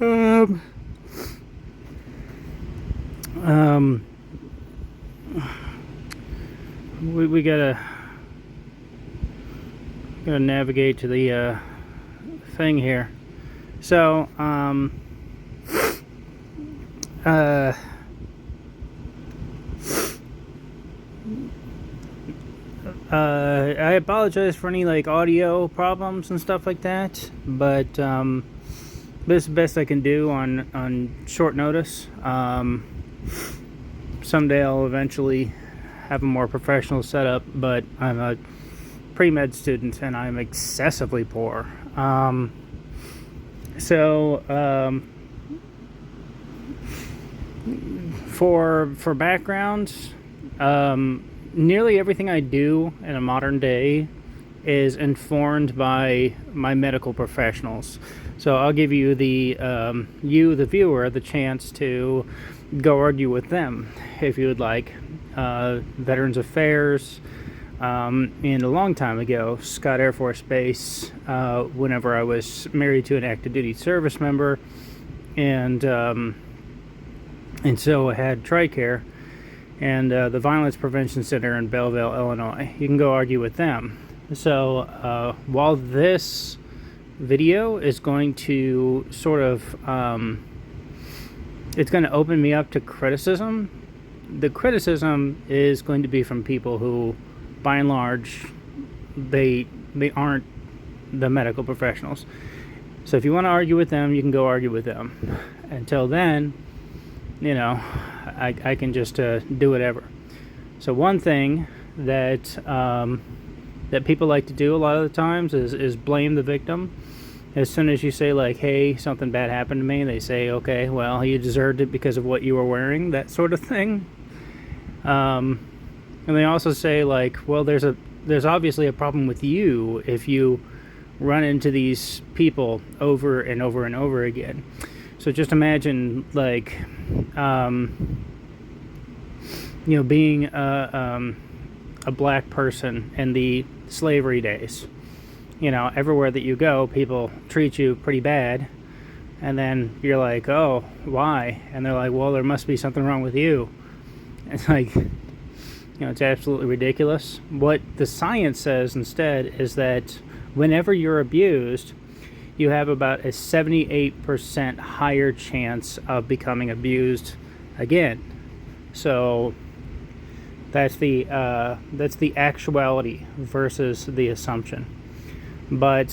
Um, um, we gotta navigate to the thing here. So, I apologize for any like audio problems and stuff like that, but this is the best I can do on short notice. Someday I'll eventually have a more professional setup, but I'm a pre-med student and I'm excessively poor. For background, nearly everything I do in a modern day is informed by my medical professionals. So I'll give you the viewer, the chance to go argue with them if you would like. Veterans Affairs, and a long time ago, Scott Air Force Base, whenever I was married to an active duty service member, and so I had TRICARE, and the Violence Prevention Center in Belleville, Illinois. You can go argue with them. So while this video is going to sort of, it's going to open me up to criticism, the criticism is going to be from people who, by and large, they aren't the medical professionals. So if you want to argue with them, you can go argue with them. Until then, you know, I can just do whatever. So one thing that that people like to do a lot of the times is blame the victim. As soon as you say like, hey, something bad happened to me, they say, okay, well, you deserved it because of what you were wearing, that sort of thing. And they also say like, well, there's obviously a problem with you if you run into these people over and over and over again. So just imagine like, being a black person in the slavery days. Everywhere that you go, people treat you pretty bad. And then you're like, oh, why? And they're like, well, there must be something wrong with you. It's like, it's absolutely ridiculous. What the science says instead is that whenever you're abused, you have about a 78% higher chance of becoming abused again. So that's the actuality versus the assumption. But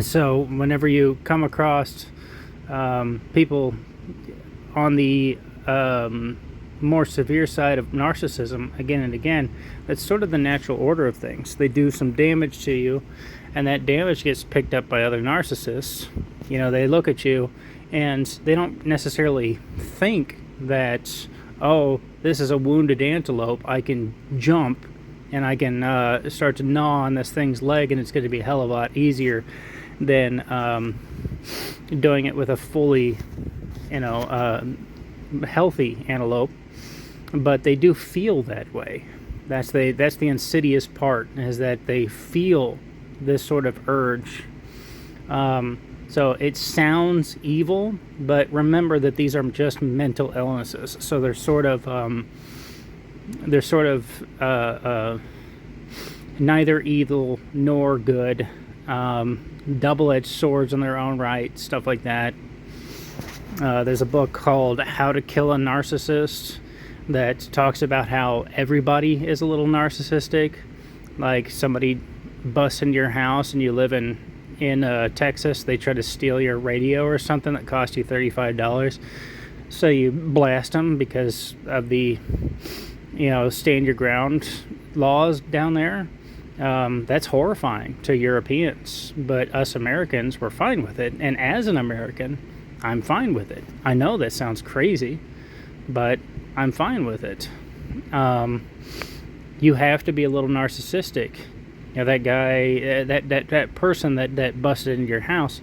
so whenever you come across people on the more severe side of narcissism again and again, that's sort of the natural order of things. They do some damage to you, and that damage gets picked up by other narcissists. They look at you and they don't necessarily think that, oh, this is a wounded antelope, I can jump and I can start to gnaw on this thing's leg and it's going to be a hell of a lot easier than doing it with a fully healthy antelope. But they do feel that way. That's the insidious part, is that they feel this sort of urge. So it sounds evil, but remember that these are just mental illnesses. So they're sort of neither evil nor good, double-edged swords in their own right, stuff like that. There's a book called How to Kill a Narcissist that talks about how everybody is a little narcissistic. Like somebody busts into your house and you live in Texas, they try to steal your radio or something that cost you $35. So you blast them because of the stand your ground laws down there. That's horrifying to Europeans, but us Americans, we're fine with it. And as an American, I'm fine with it. I know that sounds crazy, but I'm fine with it. You have to be a little narcissistic. That guy, that person that busted into your house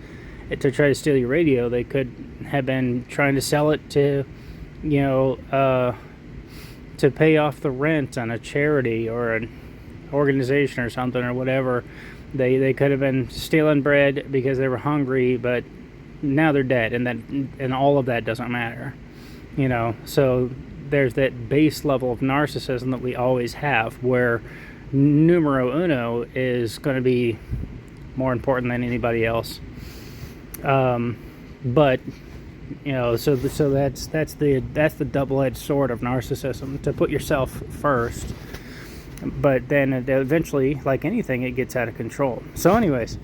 to try to steal your radio, they could have been trying to sell it to, to pay off the rent on a charity or an organization or something or whatever. They could have been stealing bread because they were hungry, but now they're dead, and all of that doesn't matter. So there's that base level of narcissism that we always have, where numero uno is going to be more important than anybody else. But so that's the double-edged sword of narcissism, to put yourself first. But then eventually, like anything, it gets out of control. So anyways,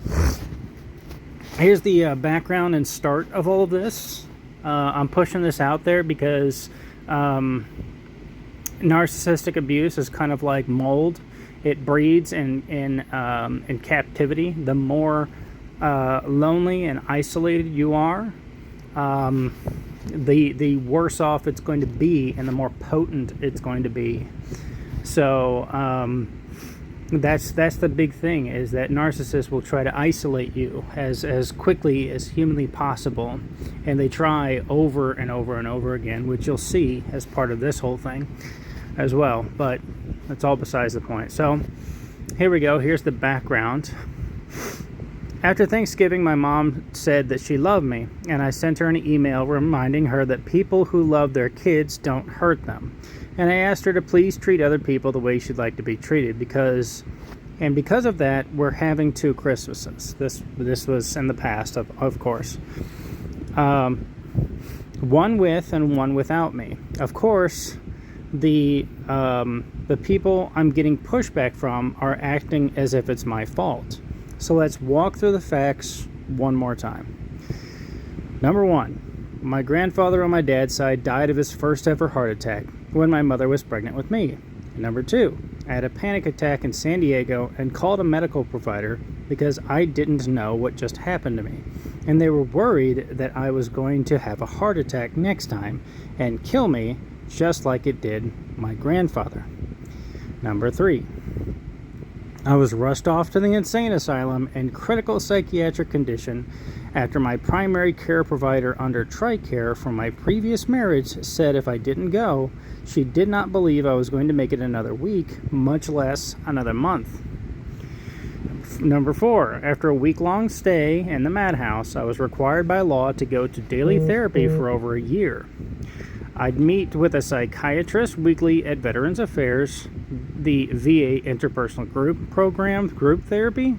here's the background and start of all of this. I'm pushing this out there because narcissistic abuse is kind of like mold. It breeds in captivity. The more lonely and isolated you are, the worse off it's going to be, and the more potent it's going to be. So that's the big thing, is that narcissists will try to isolate you as quickly as humanly possible, and they try over and over and over again, which you'll see as part of this whole thing as well. But that's all besides the point. So here we go. Here's the background. After Thanksgiving, my mom said that she loved me, and I sent her an email reminding her that people who love their kids don't hurt them. And I asked her to please treat other people the way she'd like to be treated, because of that, we're having 2 Christmases. This was in the past, of course. One with and one without me. Of course, the people I'm getting pushback from are acting as if it's my fault. So let's walk through the facts one more time. Number 1, my grandfather on my dad's side died of his first ever heart attack when my mother was pregnant with me. Number 2, I had a panic attack in San Diego and called a medical provider because I didn't know what just happened to me, and they were worried that I was going to have a heart attack next time and kill me just like it did my grandfather. Number 3, I was rushed off to the insane asylum in critical psychiatric condition after my primary care provider under TRICARE from my previous marriage said if I didn't go, she did not believe I was going to make it another week, much less another month. Number 4, after a week-long stay in the madhouse, I was required by law to go to daily therapy for over a year. I'd meet with a psychiatrist weekly at Veterans Affairs, the VA Interpersonal Group Program, group therapy,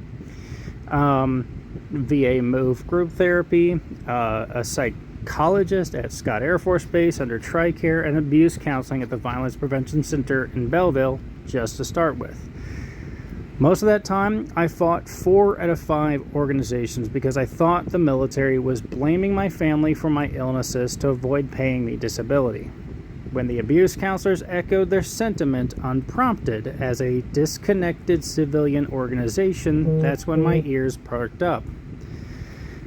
VA Move group therapy, a psychologist at Scott Air Force Base under TRICARE, and abuse counseling at the Violence Prevention Center in Belleville, just to start with. Most of that time, I fought 4 out of 5 organizations because I thought the military was blaming my family for my illnesses to avoid paying me disability. When the abuse counselors echoed their sentiment unprompted as a disconnected civilian organization, that's when my ears perked up.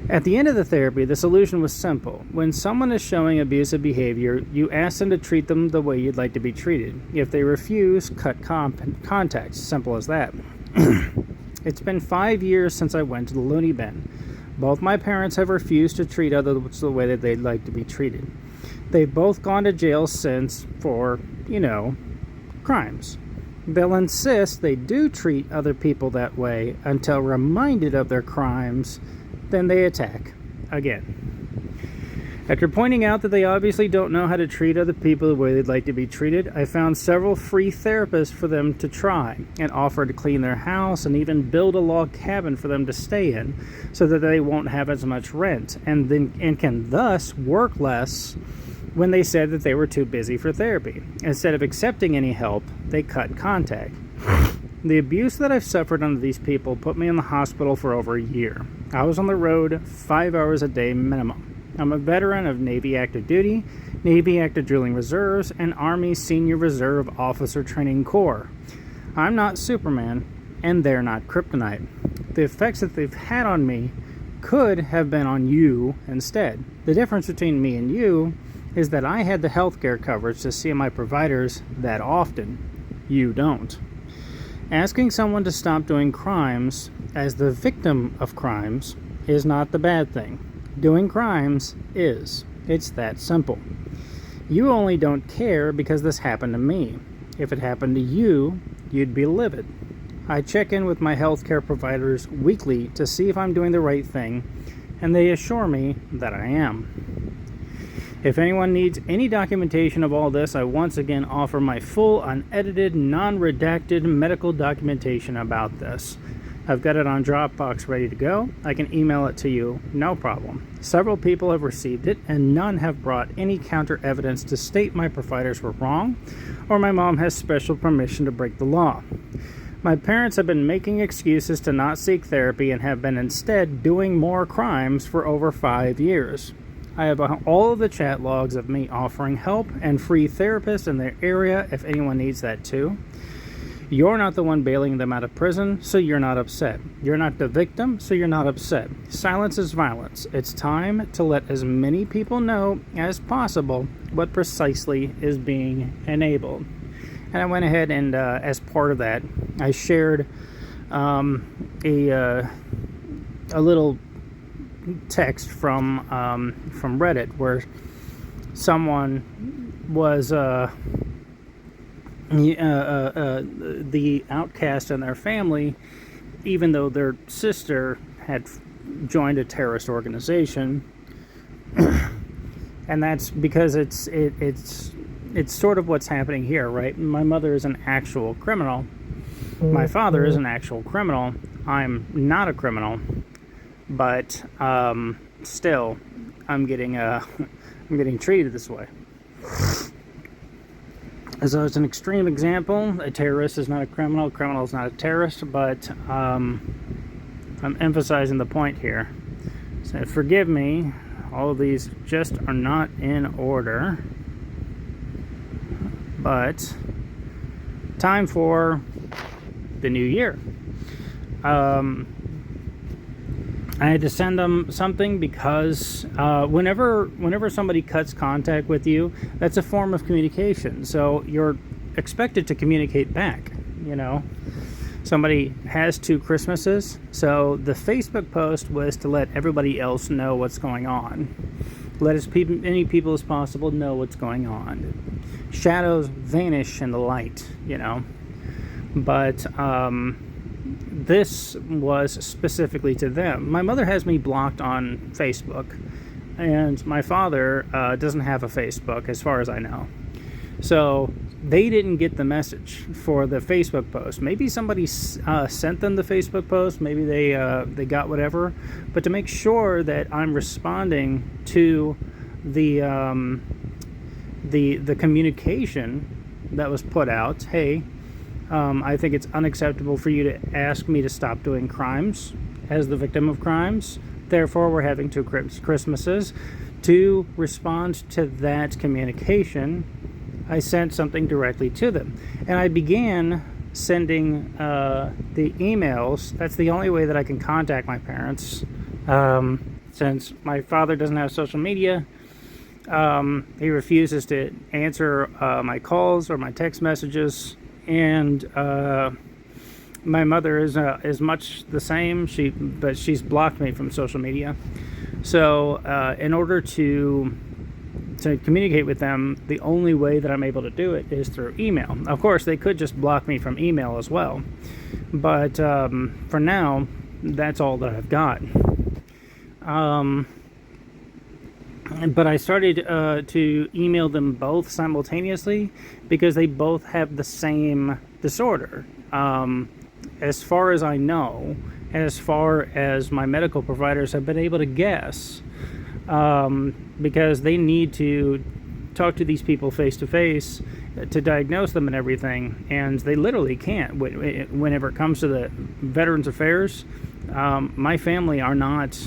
At the end of the therapy, the solution was simple. When someone is showing abusive behavior, you ask them to treat them the way you'd like to be treated. If they refuse, cut contact. Simple as that. It's been 5 years since I went to the loony bin. Both my parents have refused to treat others the way that they'd like to be treated. They've both gone to jail since for, crimes. They'll insist they do treat other people that way until reminded of their crimes, then they attack again. After pointing out that they obviously don't know how to treat other people the way they'd like to be treated, I found several free therapists for them to try and offered to clean their house and even build a log cabin for them to stay in so that they won't have as much rent and can thus work less when they said that they were too busy for therapy. Instead of accepting any help, they cut contact. The abuse that I've suffered under these people put me in the hospital for over a year. I was on the road 5 hours a day minimum. I'm a veteran of Navy Active Duty, Navy Active Drilling Reserves, and Army Senior Reserve Officer Training Corps. I'm not Superman, and they're not kryptonite. The effects that they've had on me could have been on you instead. The difference between me and you is that I had the healthcare coverage to see my providers that often. You don't. Asking someone to stop doing crimes as the victim of crimes is not the bad thing. Doing crimes is. It's that simple. You only don't care because this happened to me. If it happened to you, you'd be livid. I check in with my healthcare providers weekly to see if I'm doing the right thing and they assure me that I am. If anyone needs any documentation of all this, I once again offer my full, unedited, non-redacted medical documentation about this. I've got it on Dropbox ready to go. I can email it to you, no problem. Several people have received it, and none have brought any counter evidence to state my providers were wrong, or my mom has special permission to break the law. My parents have been making excuses to not seek therapy and have been instead doing more crimes for over 5 years. I have all of the chat logs of me offering help and free therapists in their area if anyone needs that too. You're not the one bailing them out of prison, so you're not upset. You're not the victim, so you're not upset. Silence is violence. It's time to let as many people know as possible what precisely is being enabled. And I went ahead and, as part of that, I shared a little text from Reddit where someone was the outcast in their family, even though their sister had joined a terrorist organization. And that's because it's sort of what's happening here, right? My mother is an actual criminal. My father is an actual criminal. I'm not a criminal, but still, I'm getting treated this way. So it's an extreme example. A terrorist is not a criminal. A criminal is not a terrorist. But I'm emphasizing the point here. So forgive me. All of these just are not in order. But time for the new year. I had to send them something because whenever somebody cuts contact with you, that's a form of communication. So you're expected to communicate back, you know. Somebody has 2 Christmases, so the Facebook post was to let everybody else know what's going on. Let as many people as possible know what's going on. Shadows vanish in the light, you know. But this was specifically to them. My mother has me blocked on Facebook, and my father doesn't have a Facebook, as far as I know. So they didn't get the message for the Facebook post. Maybe somebody sent them the Facebook post. Maybe they got whatever. But to make sure that I'm responding to the communication that was put out, hey, I think it's unacceptable for you to ask me to stop doing crimes as the victim of crimes. Therefore, we're having 2 Christmases. To respond to that communication, I sent something directly to them. And I began sending the emails. That's the only way that I can contact my parents. Since my father doesn't have social media, he refuses to answer my calls or my text messages. And my mother is much the same. But she's blocked me from social media. So in order to communicate with them, the only way that I'm able to do it is through email. Of course, they could just block me from email as well. But for now, that's all that I've got. But I started to email them both simultaneously because they both have the same disorder. As far as I know, and as far as my medical providers have been able to guess, because they need to talk to these people face to face to diagnose them and everything, and they literally can't. Whenever it comes to the Veterans Affairs, my family are not,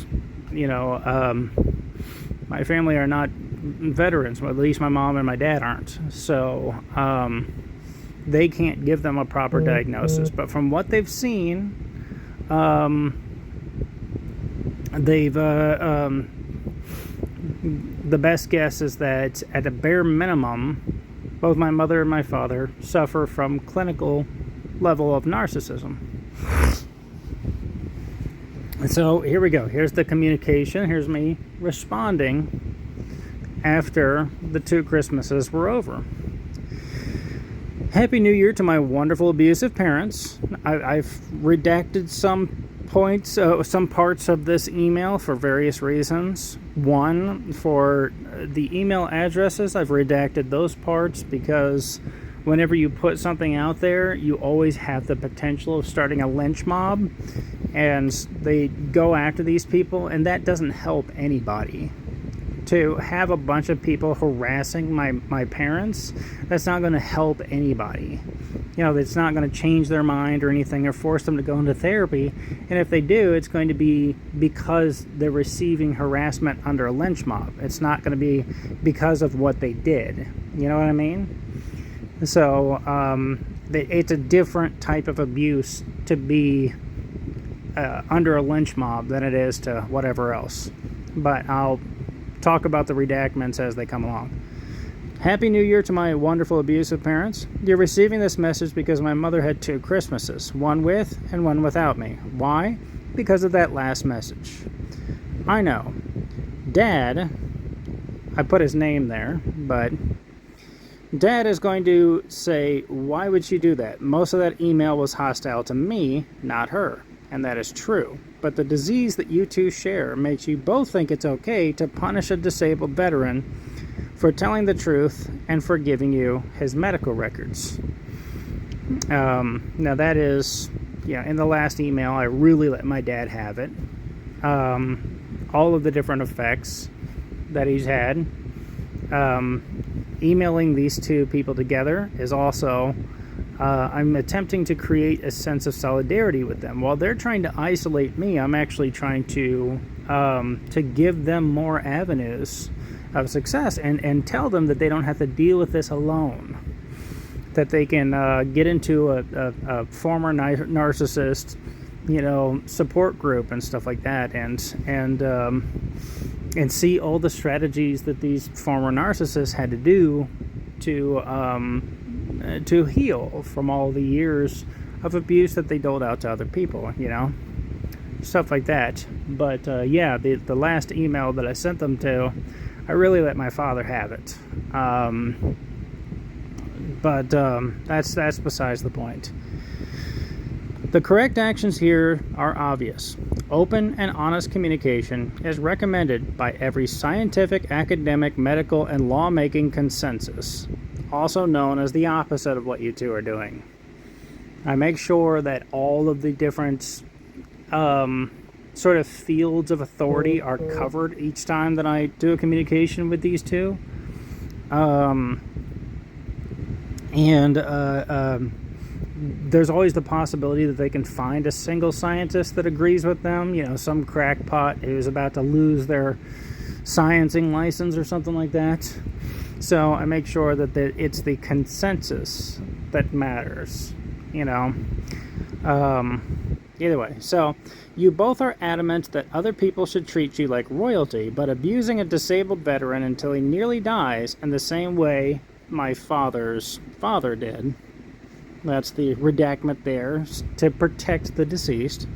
my family are not veterans. Well, at least my mom and my dad aren't. So they can't give them a proper diagnosis. But from what they've seen, they've the best guess is that at a bare minimum, both my mother and my father suffer from clinical level of narcissism. And so here we go. Here's the communication. Here's me responding after the 2 Christmases were over. Happy New Year to my wonderful abusive parents. I've redacted some some parts of this email for various reasons. One, for the email addresses, I've redacted those parts because whenever you put something out there, you always have the potential of starting a lynch mob, and they go after these people, and that doesn't help anybody. To have a bunch of people harassing my parents, that's not going to help anybody. It's not going to change their mind or anything or force them to go into therapy. And if they do, it's going to be because they're receiving harassment under a lynch mob. It's not going to be because of what they did. You know what I mean? So it's a different type of abuse to be under a lynch mob than it is to whatever else. But I'll talk about the redactments as they come along. Happy New Year to my wonderful abusive parents. You're receiving this message because my mother had 2 Christmases, one with and one without me. Why? Because of that last message. I know. Dad, I put his name there, but Dad is going to say, why would she do that? Most of that email was hostile to me, not her. And that is true. But the disease that you two share makes you both think it's okay to punish a disabled veteran for telling the truth and for giving you his medical records. Now that is, in the last email, I really let my dad have it. All of the different effects that he's had. Emailing these 2 people together is also... I'm attempting to create a sense of solidarity with them. While they're trying to isolate me, I'm actually trying to give them more avenues of success and tell them that they don't have to deal with this alone. That they can get into a former narcissist, support group and stuff like that, and see all the strategies that these former narcissists had to do to heal from all the years of abuse that they doled out to other people, stuff like that. But the last email that I sent them to, I really let my father have it. But that's besides the point. The correct actions here are obvious. Open and honest communication is recommended by every scientific, academic, medical, and lawmaking consensus, also known as the opposite of what you two are doing. I make sure that all of the different sort of fields of authority are covered each time that I do a communication with these 2. There's always the possibility that they can find a single scientist that agrees with them, some crackpot who's about to lose their sciencing license or something like that. So I make sure that it's the consensus that matters, Either way, so you both are adamant that other people should treat you like royalty, but abusing a disabled veteran until he nearly dies in the same way my father's father did. That's the redactment there, to protect the deceased.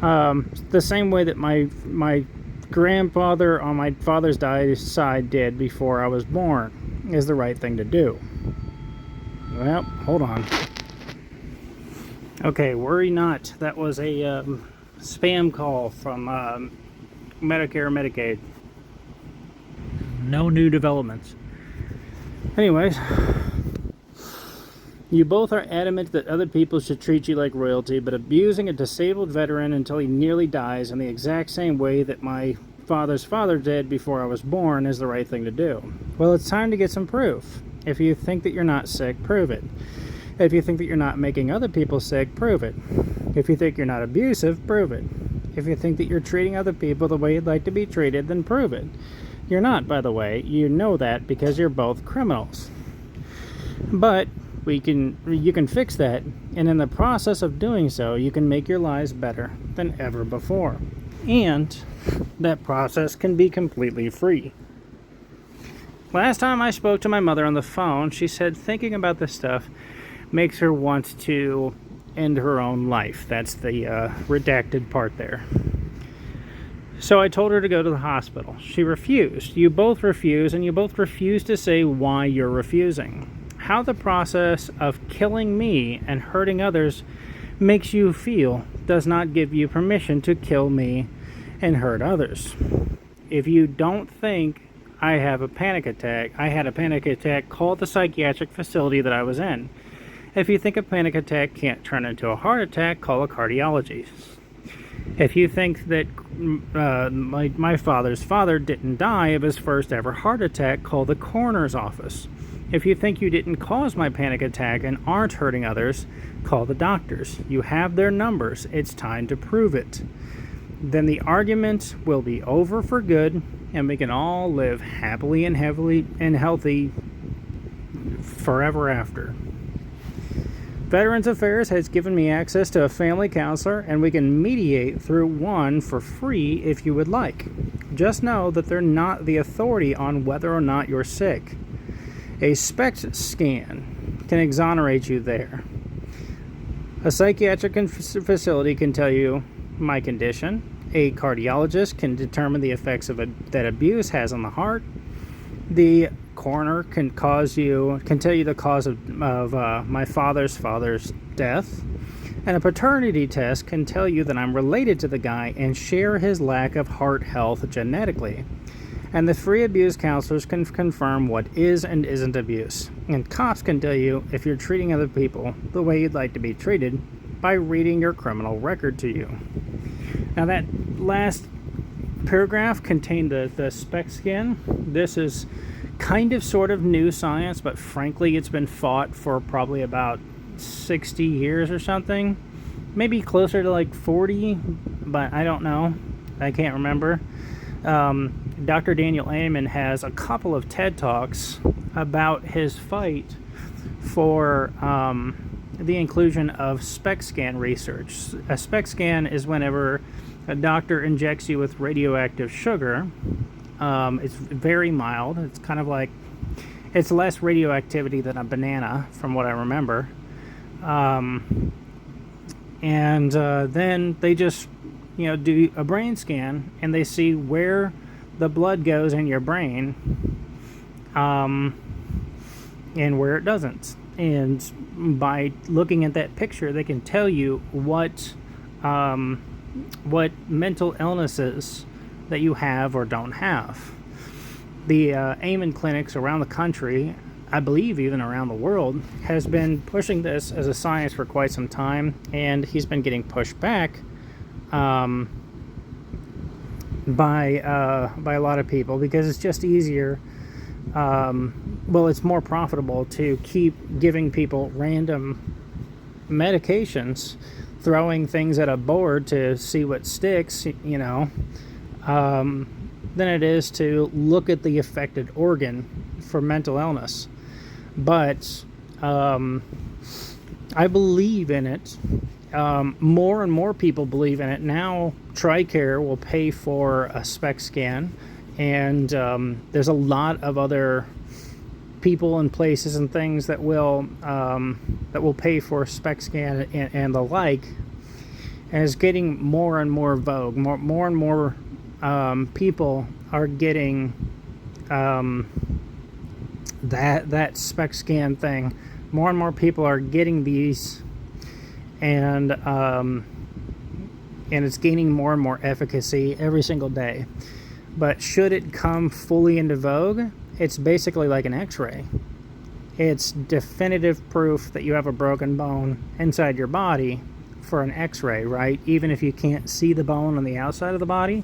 The same way that my grandfather on my father's side did before I was born is the right thing to do. Well, hold on. Okay, worry not. That was a spam call from Medicare and Medicaid. No new developments. Anyways, you both are adamant that other people should treat you like royalty, but abusing a disabled veteran until he nearly dies in the exact same way that my father's father did before I was born is the right thing to do. Well, it's time to get some proof. If you think that you're not sick, prove it. If you think that you're not making other people sick, prove it. If you think you're not abusive, prove it. If you think that you're treating other people the way you'd like to be treated, then prove it. You're not, by the way. You know that because you're both criminals. But you can fix that, and in the process of doing so, you can make your lives better than ever before. And that process can be completely free. Last time I spoke to my mother on the phone, she said thinking about this stuff makes her want to end her own life. That's the redacted part there. So I told her to go to the hospital. She refused. You both refuse, and you both refuse to say why you're refusing. How the process of killing me and hurting others makes you feel does not give you permission to kill me and hurt others. If you don't think I have a panic attack, I had a panic attack, call the psychiatric facility that I was in. If you think a panic attack can't turn into a heart attack, call a cardiologist. If you think that my father's father didn't die of his first ever heart attack, call the coroner's office. If you think you didn't cause my panic attack and aren't hurting others, call the doctors. You have their numbers. It's time to prove it. Then the argument will be over for good, and we can all live happily and healthy forever after. Veterans Affairs has given me access to a family counselor, and we can mediate through one for free if you would like. Just know that they're not the authority on whether or not you're sick. A SPECT scan can exonerate you there. A psychiatric facility can tell you my condition. A cardiologist can determine the effects that abuse has on the heart. The coroner can tell you the cause of my father's death, and a paternity test can tell you that I'm related to the guy and share his lack of heart health genetically. And the free abuse counselors can confirm what is and isn't abuse. And cops can tell you if you're treating other people the way you'd like to be treated by reading your criminal record to you. Now that last paragraph contained the SPECT scan. This is kind of sort of new science, but frankly it's been fought for probably about 60 years or something, maybe closer to like 40, but I don't know, I can't remember. Dr. Daniel Amen has a couple of TED Talks about his fight for the inclusion of SPECT scan research. A SPECT scan is whenever a doctor injects you with radioactive sugar. It's very mild. It's kind of like, it's less radioactivity than a banana, from what I remember. Then they just, do a brain scan, and they see where the blood goes in your brain, and where it doesn't. And by looking at that picture, they can tell you what mental illnesses that you have or don't have. The Amen clinics around the country, I believe even around the world, has been pushing this as a science for quite some time, and he's been getting pushed back by a lot of people because it's just easier. It's more profitable to keep giving people random medications, throwing things at a board to see what sticks, than it is to look at the affected organ for mental illness. But I believe in it. More and more people believe in it. Now TRICARE will pay for a SPECT scan, and there's a lot of other people and places and things that will pay for a SPECT scan and the like. And it's getting more and more vogue. More and more people are getting that SPECT scan thing. More and more people are getting these, and it's gaining more and more efficacy every single day. But should it come fully into vogue, it's basically like an X-ray. It's definitive proof that you have a broken bone inside your body for an X-ray, right? Even if you can't see the bone on the outside of the body.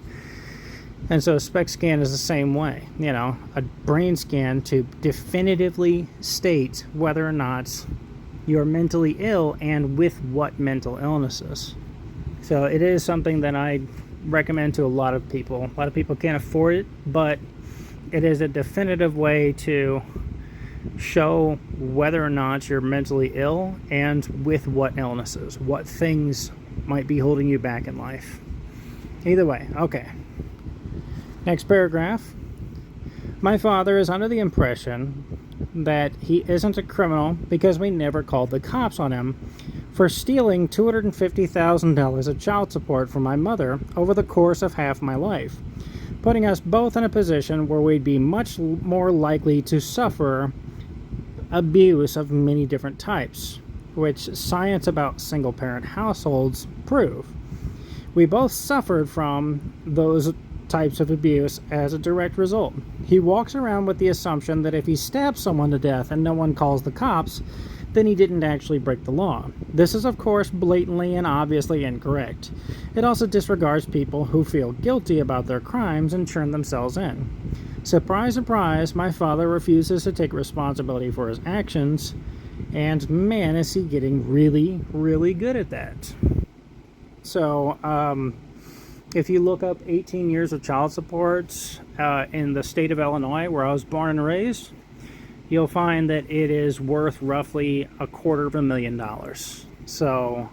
And so a SPECT scan is the same way, a brain scan to definitively state whether or not you're mentally ill and with what mental illnesses. So it is something that I recommend to a lot of people. A lot of people can't afford it, but it is a definitive way to show whether or not you're mentally ill and with what illnesses, what things might be holding you back in life. Either way, okay. Next paragraph. My father is under the impression that he isn't a criminal because we never called the cops on him for stealing $250,000 of child support from my mother over the course of half my life, putting us both in a position where we'd be much more likely to suffer abuse of many different types. which science about single-parent households prove. We both suffered from those types of abuse as a direct result. He walks around with the assumption that if he stabs someone to death and no one calls the cops, then he didn't actually break the law. This is, of course, blatantly and obviously incorrect. It also disregards people who feel guilty about their crimes and turn themselves in. Surprise, surprise, my father refuses to take responsibility for his actions, and man, is he getting really, really good at that. So, if you look up 18 years of child support in the state of Illinois, where I was born and raised, you'll find that it is worth roughly $250,000. So,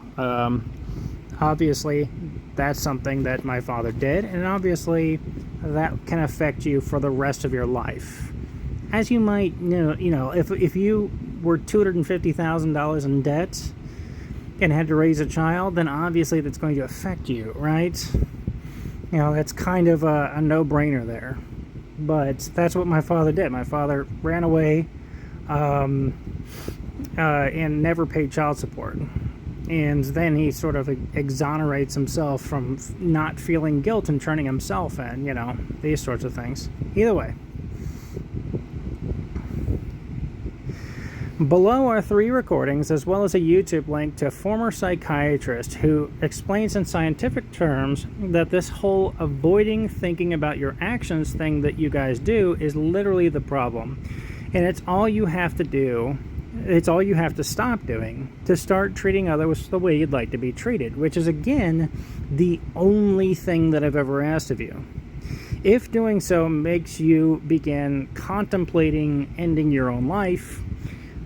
obviously, that's something that my father did, and obviously, that can affect you for the rest of your life. As you might know, if you were $250,000 in debt and had to raise a child, then obviously that's going to affect you, right? That's kind of a no-brainer there. But that's what my father did. My father ran away and never paid child support. And then he sort of exonerates himself from not feeling guilt and turning himself in, these sorts of things. Either way. Below are 3 recordings, as well as a YouTube link to a former psychiatrist who explains in scientific terms that this whole avoiding thinking about your actions thing that you guys do is literally the problem. And it's all you have to do, it's all you have to stop doing to start treating others the way you'd like to be treated, which is, again, the only thing that I've ever asked of you. If doing so makes you begin contemplating ending your own life,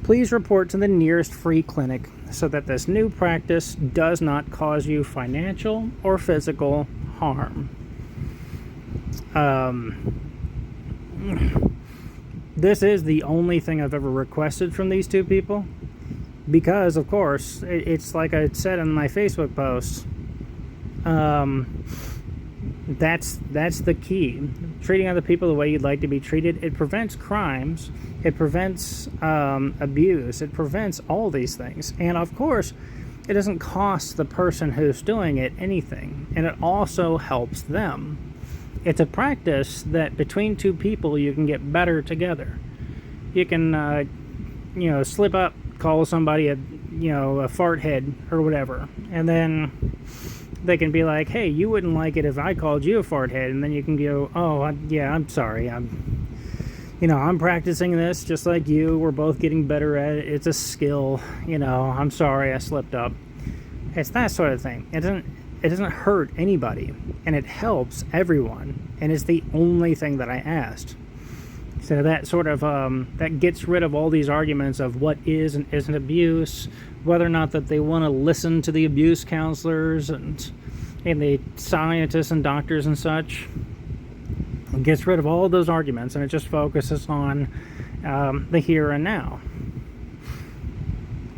please report to the nearest free clinic so that this new practice does not cause you financial or physical harm. This is the only thing I've ever requested from these 2 people because, of course, it's like I said in my Facebook post, that's the key. Treating other people the way you'd like to be treated. It prevents crimes. It prevents abuse. It prevents all these things. And of course, it doesn't cost the person who's doing it anything. And it also helps them. It's a practice that between 2 people you can get better together. You can, slip up, call somebody a fart head or whatever. And then they can be like, hey, you wouldn't like it if I called you a fart head. And then you can go, I'm sorry. I'm practicing this just like you. We're both getting better at it. It's a skill. I'm sorry I slipped up. It's that sort of thing. It doesn't hurt anybody. And it helps everyone. And it's the only thing that I asked. So that sort of, that gets rid of all these arguments of what is and isn't abuse, whether or not that they want to listen to the abuse counselors and the scientists and doctors and such. It gets rid of all of those arguments, and it just focuses on the here and now.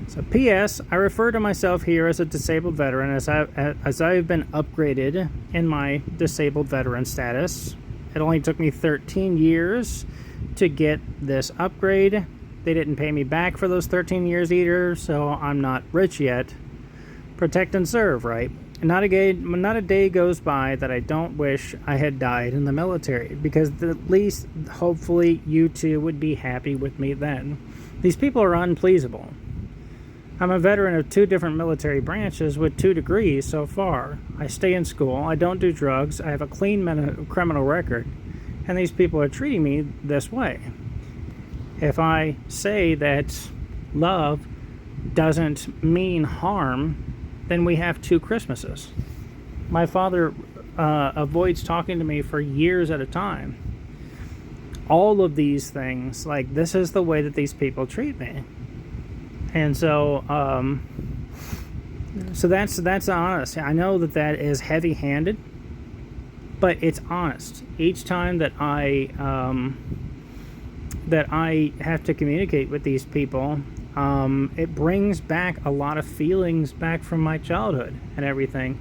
So, P.S. I refer to myself here as a disabled veteran as I've been upgraded in my disabled veteran status. It only took me 13 years to get this upgrade. They didn't pay me back for those 13 years either, so I'm not rich yet. Protect and serve, right? Not a day goes by that I don't wish I had died in the military, because at least, hopefully, you two would be happy with me then. These people are unpleasable. I'm a veteran of 2 different military branches with 2 degrees so far. I stay in school, I don't do drugs, I have a clean criminal record, and these people are treating me this way. If I say that love doesn't mean harm, then we have 2 Christmases. My father avoids talking to me for years at a time. All of these things, like, this is the way that these people treat me. And so that's honest. I know that is heavy-handed, but it's honest. Each time that I have to communicate with these people, it brings back a lot of feelings back from my childhood and everything.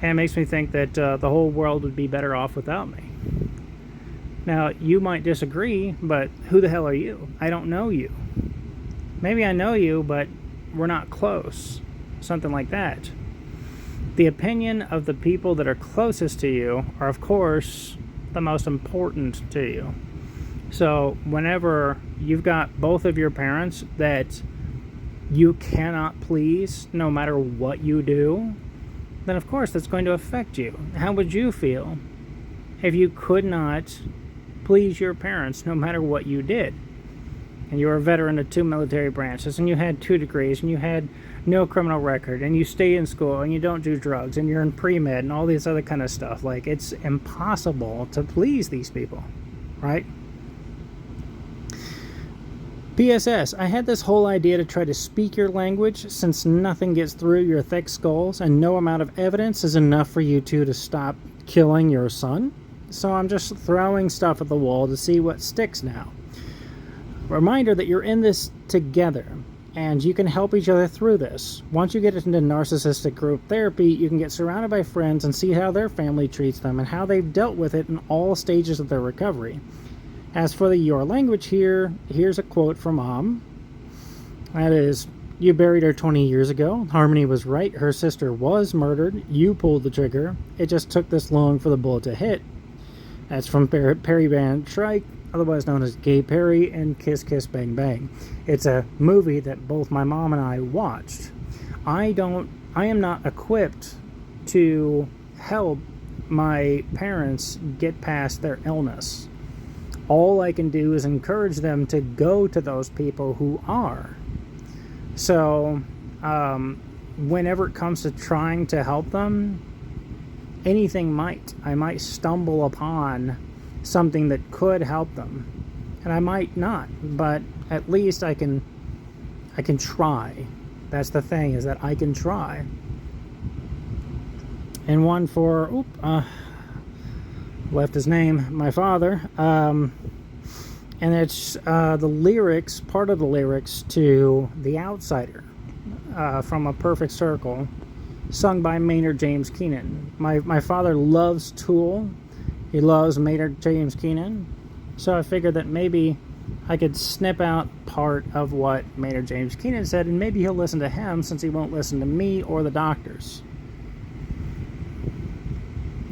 And it makes me think that the whole world would be better off without me. Now, you might disagree, but who the hell are you? I don't know you. Maybe I know you, but we're not close, something like that. The opinion of the people that are closest to you are, of course, the most important to you. So whenever you've got both of your parents that you cannot please no matter what you do, then of course that's going to affect you. How would you feel if you could not please your parents no matter what you did? And you were a veteran of 2 military branches, and you had 2 degrees, and you had no criminal record, and you stay in school, and you don't do drugs, and you're in pre-med, and all this other kind of stuff. Like, it's impossible to please these people, right? PSS, I had this whole idea to try to speak your language, since nothing gets through your thick skulls, and no amount of evidence is enough for you two to stop killing your son. So I'm just throwing stuff at the wall to see what sticks now. Reminder that you're in this together, and you can help each other through this. Once you get into narcissistic group therapy, you can get surrounded by friends and see how their family treats them and how they've dealt with it in all stages of their recovery. As for your language here's a quote from Mom. That is, you buried her 20 years ago. Harmony was right. Her sister was murdered. You pulled the trigger. It just took this long for the bullet to hit. That's from Perry Van Shrike, otherwise known as Gay Perry and Kiss Kiss Bang Bang. It's a movie that both my mom and I watched. I am not equipped to help my parents get past their illness. All I can do is encourage them to go to those people who are. So, whenever it comes to trying to help them, I might stumble upon something that could help them, and I might not, but at least I can try. That's the thing, is that I can try. And one for left his name, my father, and it's the lyrics, part of the lyrics to The Outsider, from A Perfect Circle, sung by Maynard James Keenan. My father loves Tool. He loves Maynard James Keenan. So I figured that maybe I could snip out part of what Maynard James Keenan said, and maybe he'll listen to him since he won't listen to me or the doctors.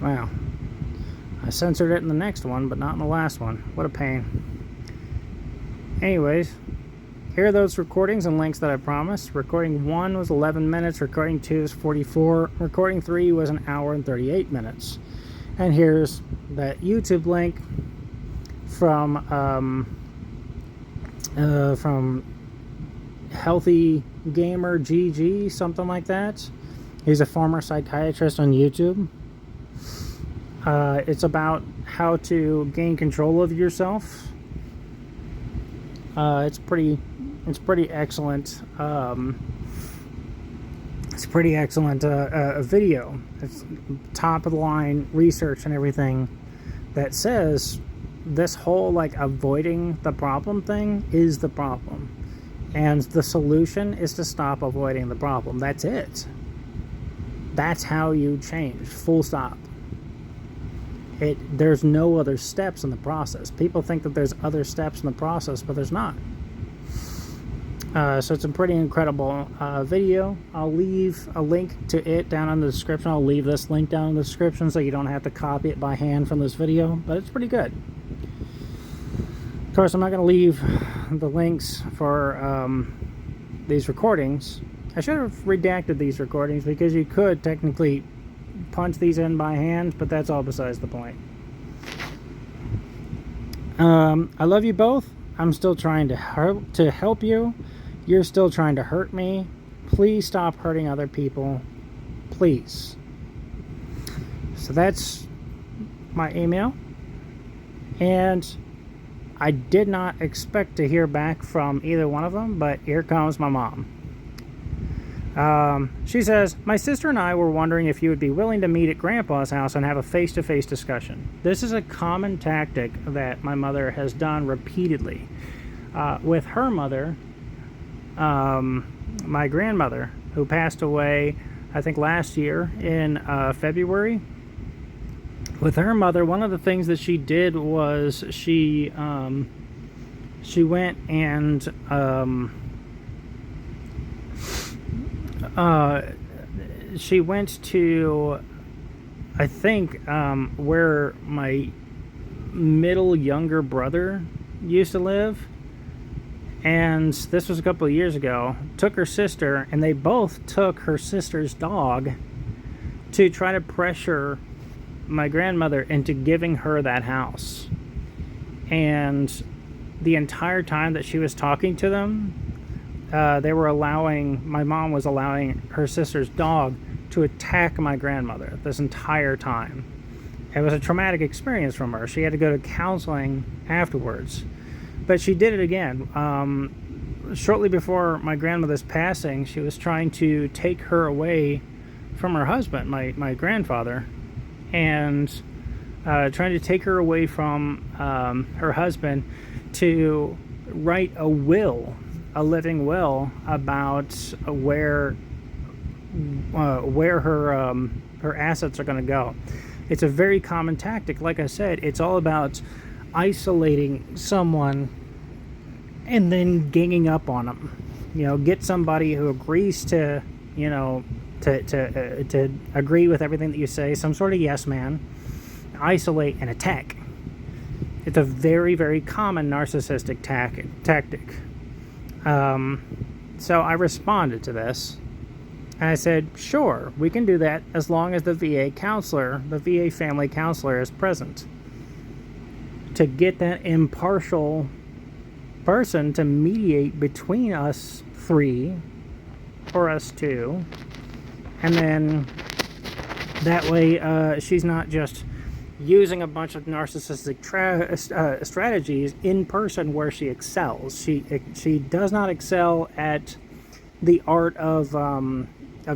Wow. I censored it in the next one, but not in the last one. What a pain. Anyways, here are those recordings and links that I promised. Recording 1 was 11 minutes. Recording 2 is 44. Recording 3 was 1 hour and 38 minutes. And here's that YouTube link from Healthy Gamer GG, something like that. He's a former psychiatrist on YouTube. It's about how to gain control of yourself. It's pretty excellent. It's pretty excellent video. It's top of the line research and everything that says this whole avoiding the problem thing is the problem, and the solution is to stop avoiding the problem. That's it. That's how you change. Full stop. There's no other steps in the process. People think that there's other steps in the process, but there's not. So it's a pretty incredible video. I'll leave a link to it down in the description. I'll leave this link down in the description so you don't have to copy it by hand from this video, but it's pretty good. Of course, I'm not going to leave the links for these recordings. I should have redacted these recordings because you could technically punch these in by hand, but that's all besides the point. I love you both. I'm still trying to help you. You're still trying to hurt me. Please stop hurting other people. Please. So that's my email. And I did not expect to hear back from either one of them, but here comes my mom. She says, my sister and I were wondering if you would be willing to meet at Grandpa's house and have a face-to-face discussion. This is a common tactic that my mother has done repeatedly. With her mother, my grandmother, who passed away, I think last year in February. With her mother, one of the things that she did was she went and she went to, I think, where my middle younger brother used to live. And this was a couple of years ago. Took her sister, and they both took her sister's dog to try to pressure my grandmother into giving her that house. And the entire time that she was talking to them, my mom was allowing her sister's dog to attack my grandmother this entire time. It was a traumatic experience from her. She had to go to counseling afterwards. But she did it again. Shortly before my grandmother's passing, she was trying to take her away from her husband, my grandfather, and trying to take her away from her husband to write a living will about where her assets are going to go. It's a very common tactic. Like I said, it's all about isolating someone and then ganging up on them. Get somebody who agrees to agree with everything that you say, some sort of yes man, isolate and attack. It's a very, very common narcissistic tactic. So I responded to this, and I said, sure, we can do that as long as the VA family counselor is present, to get that impartial person to mediate between us three or us two, and then that way she's not just using a bunch of narcissistic strategies in person where she excels. She does not excel at the art of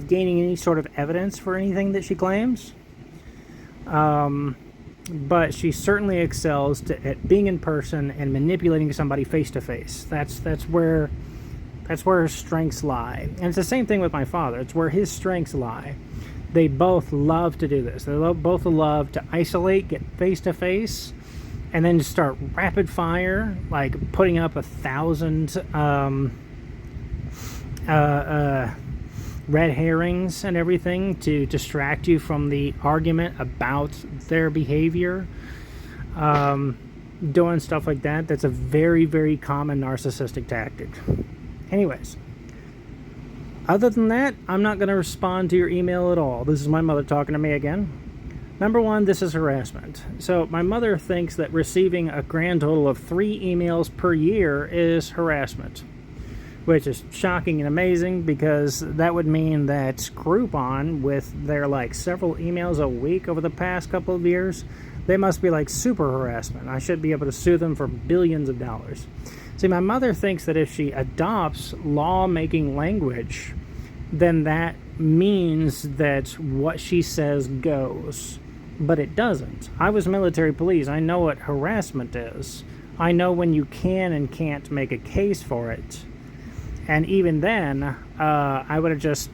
gaining any sort of evidence for anything that she claims. But she certainly excels at being in person and manipulating somebody face to face. That's where her strengths lie. And it's the same thing with my father. It's where his strengths lie. They both love to do this. They both love to isolate, get face to face, and then just start rapid fire, like putting up 1,000 red herrings and everything to distract you from the argument about their behavior. Doing stuff like that. That's a very, very common narcissistic tactic. Anyways, other than that, I'm not going to respond to your email at all. This is my mother talking to me again. Number one, this is harassment. So my mother thinks that receiving a grand total of 3 emails per year is harassment, which is shocking and amazing, because that would mean that Groupon, with their several emails a week over the past couple of years, they must be super harassment. I should be able to sue them for billions of dollars. See, my mother thinks that if she adopts law-making language, then that means that what she says goes. But it doesn't. I was military police. I know what harassment is. I know when you can and can't make a case for it. And even then, I would have just,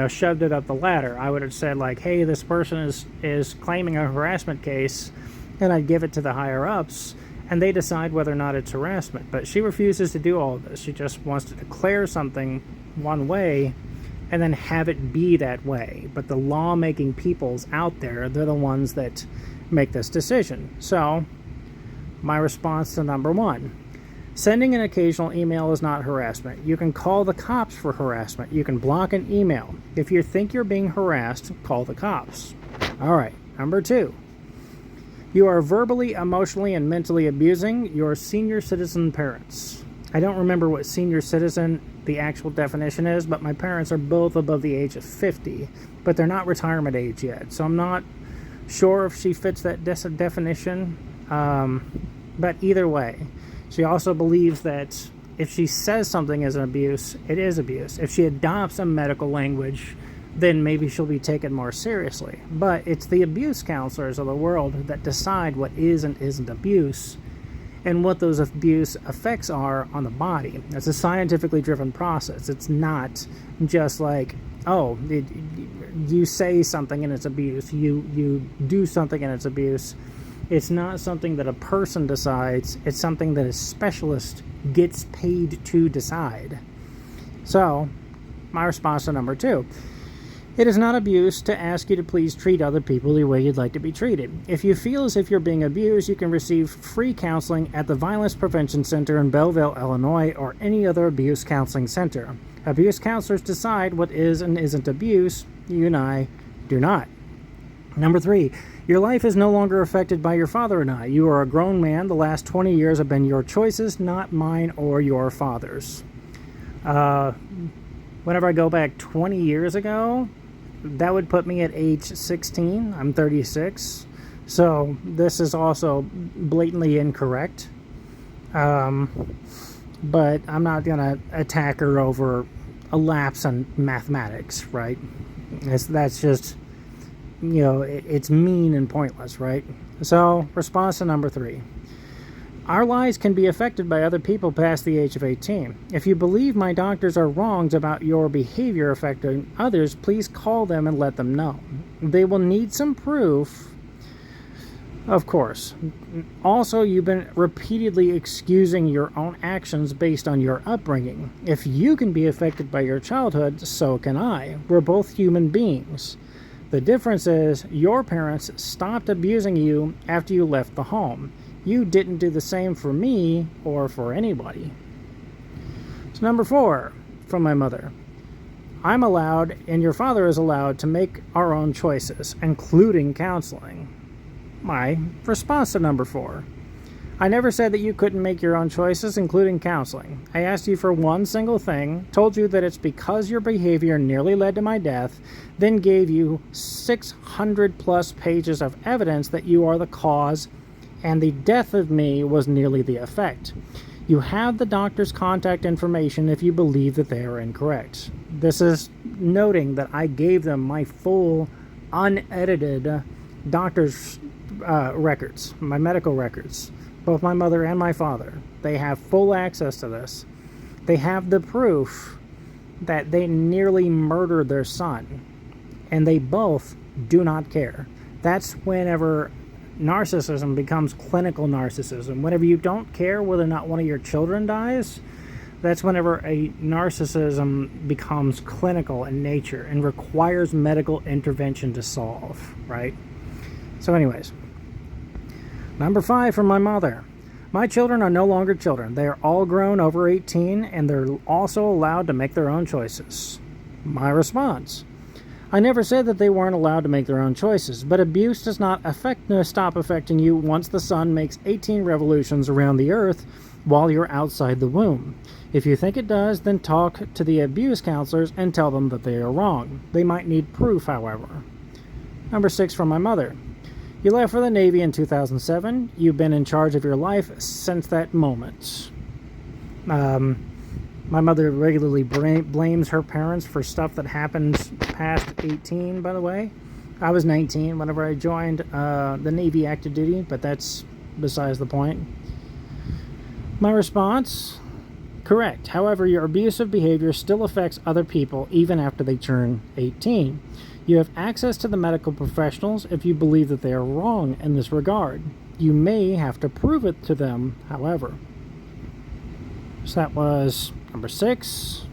shoved it up the ladder. I would have said, hey, this person is claiming a harassment case, and I'd give it to the higher-ups, and they decide whether or not it's harassment. But she refuses to do all of this. She just wants to declare something one way and then have it be that way. But the law-making peoples out there, they're the ones that make this decision. So, my response to number 1. Sending an occasional email is not harassment. You can call the cops for harassment. You can block an email. If you think you're being harassed, call the cops. All right, number 2. You are verbally, emotionally, and mentally abusing your senior citizen parents. I don't remember what senior citizen the actual definition is, but my parents are both above the age of 50, but they're not retirement age yet. So I'm not sure if she fits that definition, but either way. She also believes that if she says something is an abuse, it is abuse. If she adopts a medical language, then maybe she'll be taken more seriously. But it's the abuse counselors of the world that decide what is and isn't abuse, and what those abuse effects are on the body. It's a scientifically driven process. It's not just you say something and it's abuse. You do something and it's abuse. It's not something that a person decides. It's something that a specialist gets paid to decide. So, My response to number 2. It is not abuse to ask you to please treat other people the way you'd like to be treated. If you feel as if you're being abused, you can receive free counseling at the Violence Prevention Center in Belleville, Illinois, or any other abuse counseling center. Abuse counselors decide what is and isn't abuse. You and I do not. Number 3, your life is no longer affected by your father and I. You are a grown man. The last 20 years have been your choices, not mine or your father's. Whenever I go back 20 years ago, that would put me at age 16. I'm 36. So this is also blatantly incorrect. But I'm not going to attack her over a lapse in mathematics, right? That's just, it's mean and pointless, right? So, response to number 3. Our lives can be affected by other people past the age of 18. If you believe my doctors are wrong about your behavior affecting others, please call them and let them know. They will need some proof, of course. Also, you've been repeatedly excusing your own actions based on your upbringing. If you can be affected by your childhood, so can I. We're both human beings. The difference is your parents stopped abusing you after you left the home. You didn't do the same for me or for anybody. So number 4, from my mother. I'm allowed, and your father is allowed, to make our own choices, including counseling. My response to number 4. I never said that you couldn't make your own choices, including counseling. I asked you for one single thing, told you that it's because your behavior nearly led to my death, then gave you 600 plus pages of evidence that you are the cause and the death of me was nearly the effect. You have the doctor's contact information if you believe that they are incorrect. This is noting that I gave them my full, unedited doctor's records, my medical records, both my mother and my father. They have full access to this. They have the proof that they nearly murdered their son, and they both do not care. That's whenever narcissism becomes clinical narcissism. Whenever you don't care whether or not one of your children dies, that's whenever a narcissism becomes clinical in nature and requires medical intervention to solve, right? So anyways, number 5 from my mother. My children are no longer children. They are all grown over 18, and they're also allowed to make their own choices. My response. I never said that they weren't allowed to make their own choices, but abuse does not stop affecting you once the sun makes 18 revolutions around the earth while you're outside the womb. If you think it does, then talk to the abuse counselors and tell them that they are wrong. They might need proof, however. Number 6 from my mother. You left for the Navy in 2007. You've been in charge of your life since that moment. My mother regularly blames her parents for stuff that happens past 18, by the way. I was 19 whenever I joined the Navy active duty, but that's besides the point. My response? Correct. However, your abusive behavior still affects other people even after they turn 18. You have access to the medical professionals if you believe that they are wrong in this regard. You may have to prove it to them, however. So that was number 6.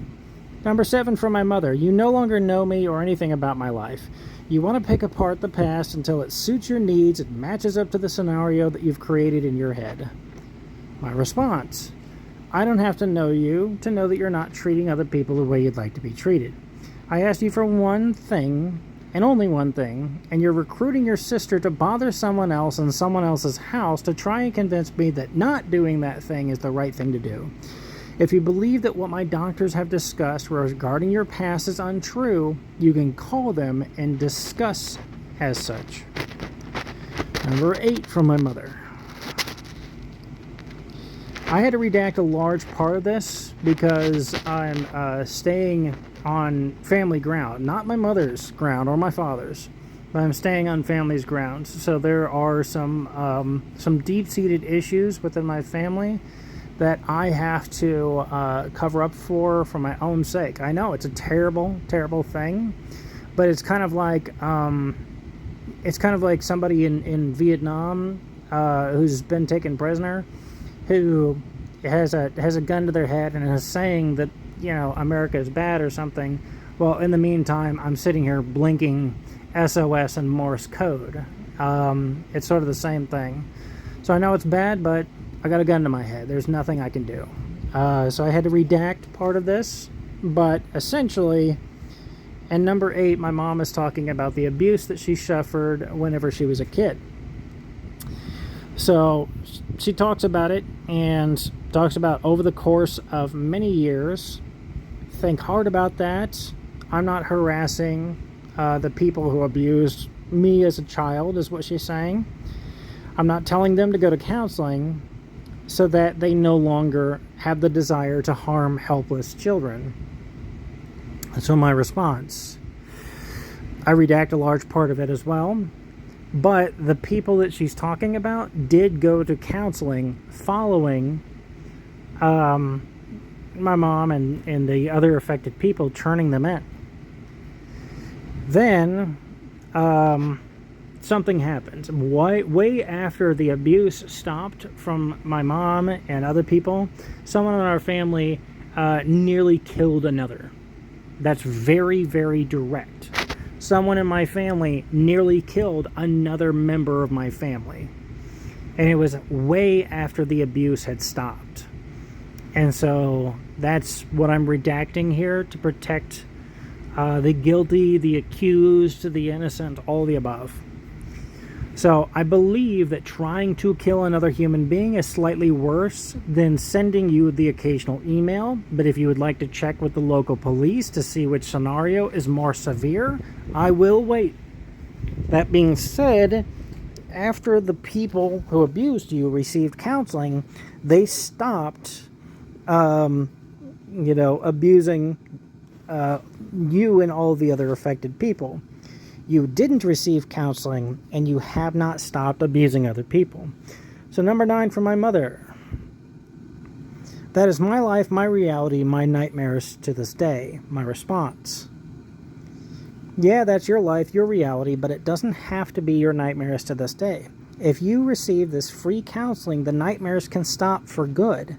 Number 7 from my mother. You no longer know me or anything about my life. You want to pick apart the past until it suits your needs and matches up to the scenario that you've created in your head. My response. I don't have to know you to know that you're not treating other people the way you'd like to be treated. I asked you for one thing, and only one thing, and you're recruiting your sister to bother someone else in someone else's house to try and convince me that not doing that thing is the right thing to do. If you believe that what my doctors have discussed regarding your past is untrue, you can call them and discuss as such. Number 8 from my mother. I had to redact a large part of this because I'm staying on family ground, not my mother's ground or my father's, but I'm staying on family's ground. So there are some deep-seated issues within my family that I have to cover up for my own sake. I know it's a terrible, terrible thing, but it's kind of like somebody in Vietnam who's been taken prisoner, who has a gun to their head and is saying that America is bad or something. Well, in the meantime, I'm sitting here blinking SOS and Morse code. It's sort of the same thing. So I know it's bad, but I got a gun to my head. There's nothing I can do. So I had to redact part of this, but essentially, in number 8, my mom is talking about the abuse that she suffered whenever she was a kid. So she talks about it and talks about over the course of many years. Think hard about that. I'm not harassing the people who abused me as a child, is what she's saying. I'm not telling them to go to counseling so that they no longer have the desire to harm helpless children. So my response, I redact a large part of it as well, but the people that she's talking about did go to counseling following my mom and the other affected people turning them in. Then something happened. Way after the abuse stopped from my mom and other people, someone in our family nearly killed another. That's very, very direct. Someone in my family nearly killed another member of my family. And it was way after the abuse had stopped. And so that's what I'm redacting here to protect the guilty, the accused, the innocent, all the above. So I believe that trying to kill another human being is slightly worse than sending you the occasional email. But if you would like to check with the local police to see which scenario is more severe, I will wait. That being said, after the people who abused you received counseling, they stopped, abusing you and all the other affected people. You didn't receive counseling, and you have not stopped abusing other people. So number 9 for my mother. That is my life, my reality, my nightmares to this day. My response. Yeah, that's your life, your reality, but it doesn't have to be your nightmares to this day. If you receive this free counseling, the nightmares can stop for good.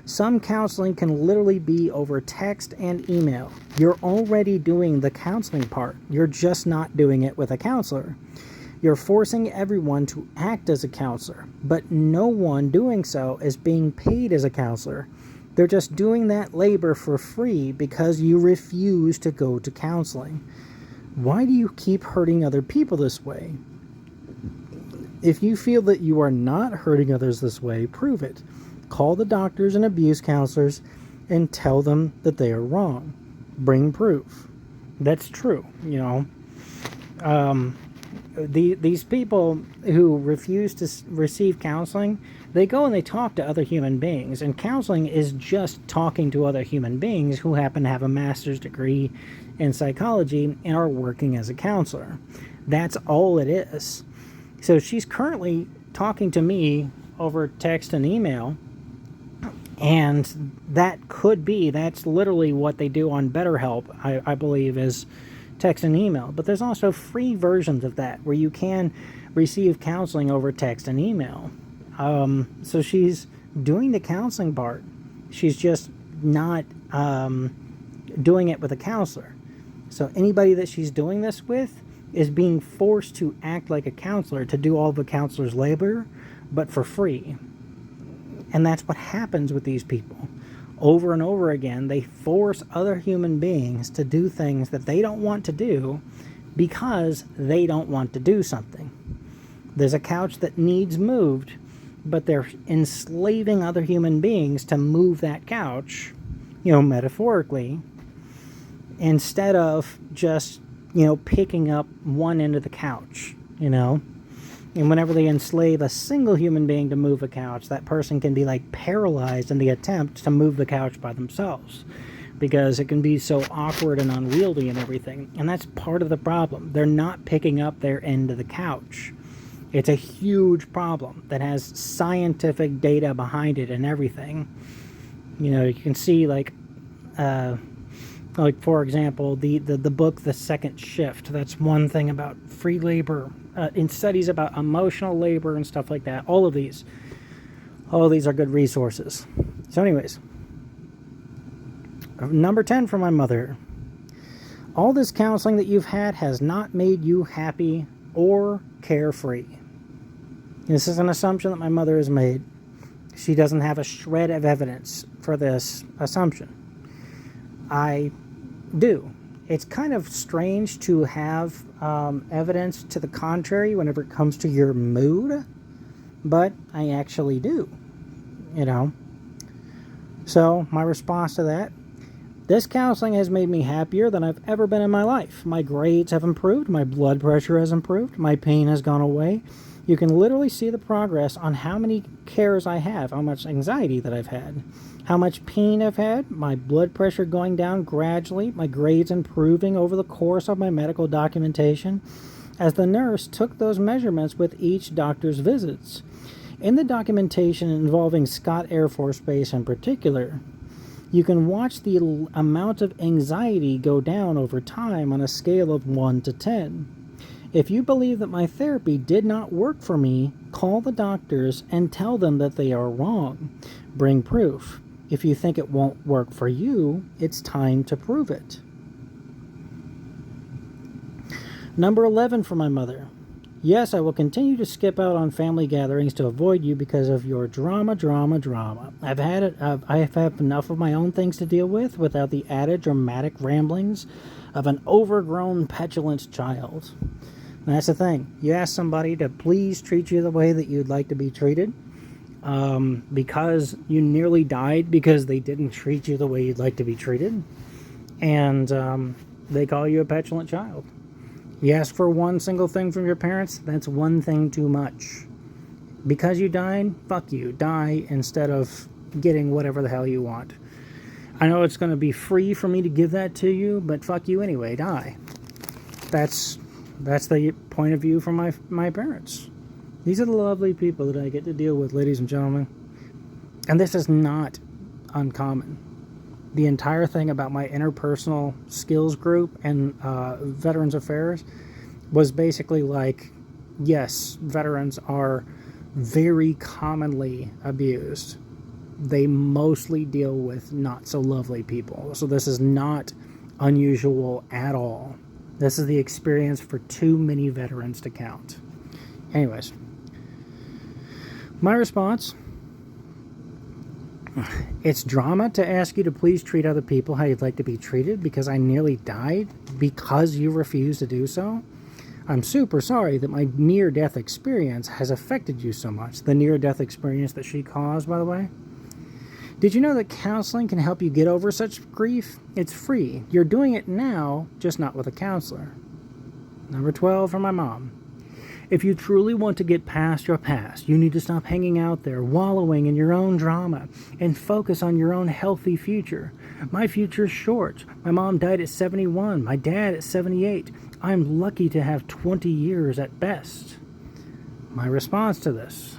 Some counseling can literally be over text and email. You're already doing the counseling part. You're just not doing it with a counselor. You're forcing everyone to act as a counselor, but no one doing so is being paid as a counselor. They're just doing that labor for free because you refuse to go to counseling. Why do you keep hurting other people this way? If you feel that you are not hurting others this way, prove it. Call the doctors and abuse counselors and tell them that they are wrong. Bring proof. That's true, These people who refuse to receive counseling, they go and they talk to other human beings. And counseling is just talking to other human beings who happen to have a master's degree in psychology and are working as a counselor. That's all it is. So she's currently talking to me over text and email. And that's literally what they do on BetterHelp, I believe, is text and email. But there's also free versions of that where you can receive counseling over text and email. So she's doing the counseling part. She's just not doing it with a counselor. So anybody that she's doing this with is being forced to act like a counselor, to do all the counselor's labor, but for free. And that's what happens with these people. Over and over again, they force other human beings to do things that they don't want to do because they don't want to do something. There's a couch that needs moved, but they're enslaving other human beings to move that couch, metaphorically, instead of just, picking up one end of the couch, And whenever they enslave a single human being to move a couch, that person can be paralyzed in the attempt to move the couch by themselves, because it can be so awkward and unwieldy and everything. And that's part of the problem. They're not picking up their end of the couch. It's a huge problem that has scientific data behind it and everything. You can see for example, the book The Second Shift. That's one thing about free labor. In studies about emotional labor and stuff like that. All of these are good resources. So anyways, Number 10 from my mother. All this counseling that you've had has not made you happy or carefree. This is an assumption that my mother has made. She doesn't have a shred of evidence for this assumption. I do. It's kind of strange to have evidence to the contrary whenever it comes to your mood, but I actually do, you know. So my response to that, this counseling has made me happier than I've ever been in my life. My grades have improved, my blood pressure has improved, my pain has gone away. You can literally see the progress on how many cares I have, how much anxiety that I've had, how much pain I've had, my blood pressure going down gradually, my grades improving over the course of my medical documentation, as the nurse took those measurements with each doctor's visits. In the documentation involving Scott Air Force Base in particular, you can watch the amount of anxiety go down over time on a scale of 1 to 10. If you believe that my therapy did not work for me, call the doctors and tell them that they are wrong. Bring proof. If you think it won't work for you, it's time to prove it. Number 11 for my mother. Yes, I will continue to skip out on family gatherings to avoid you because of your drama. I have had enough of my own things to deal with without the added dramatic ramblings of an overgrown, petulant child. And that's the thing. You ask somebody to please treat you the way that you'd like to be treated, because you nearly died because they didn't treat you the way you'd like to be treated, and they call you a petulant child. You ask for one single thing from your parents, that's one thing too much. Because you died, fuck you. Die instead of getting whatever the hell you want. I know it's going to be free for me to give that to you, but fuck you anyway. Die. That's the point of view from my parents. These are the lovely people that I get to deal with, ladies and gentlemen. And this is not uncommon. The entire thing about my interpersonal skills group and Veterans Affairs was basically like, yes, veterans are very commonly abused. They mostly deal with not so lovely people. So this is not unusual at all. This is the experience for too many veterans to count. Anyways, my response: it's drama to ask you to please treat other people how you'd like to be treated because I nearly died because you refused to do so. I'm super sorry that my near-death experience has affected you so much. The near-death experience that she caused, by the way. Did you know that counseling can help you get over such grief? It's free. You're doing it now, just not with a counselor. Number 12 for my mom. If you truly want to get past your past, you need to stop hanging out there, wallowing in your own drama, and focus on your own healthy future. My future's short. My mom died at 71, my dad at 78. I'm lucky to have 20 years at best. My response to this: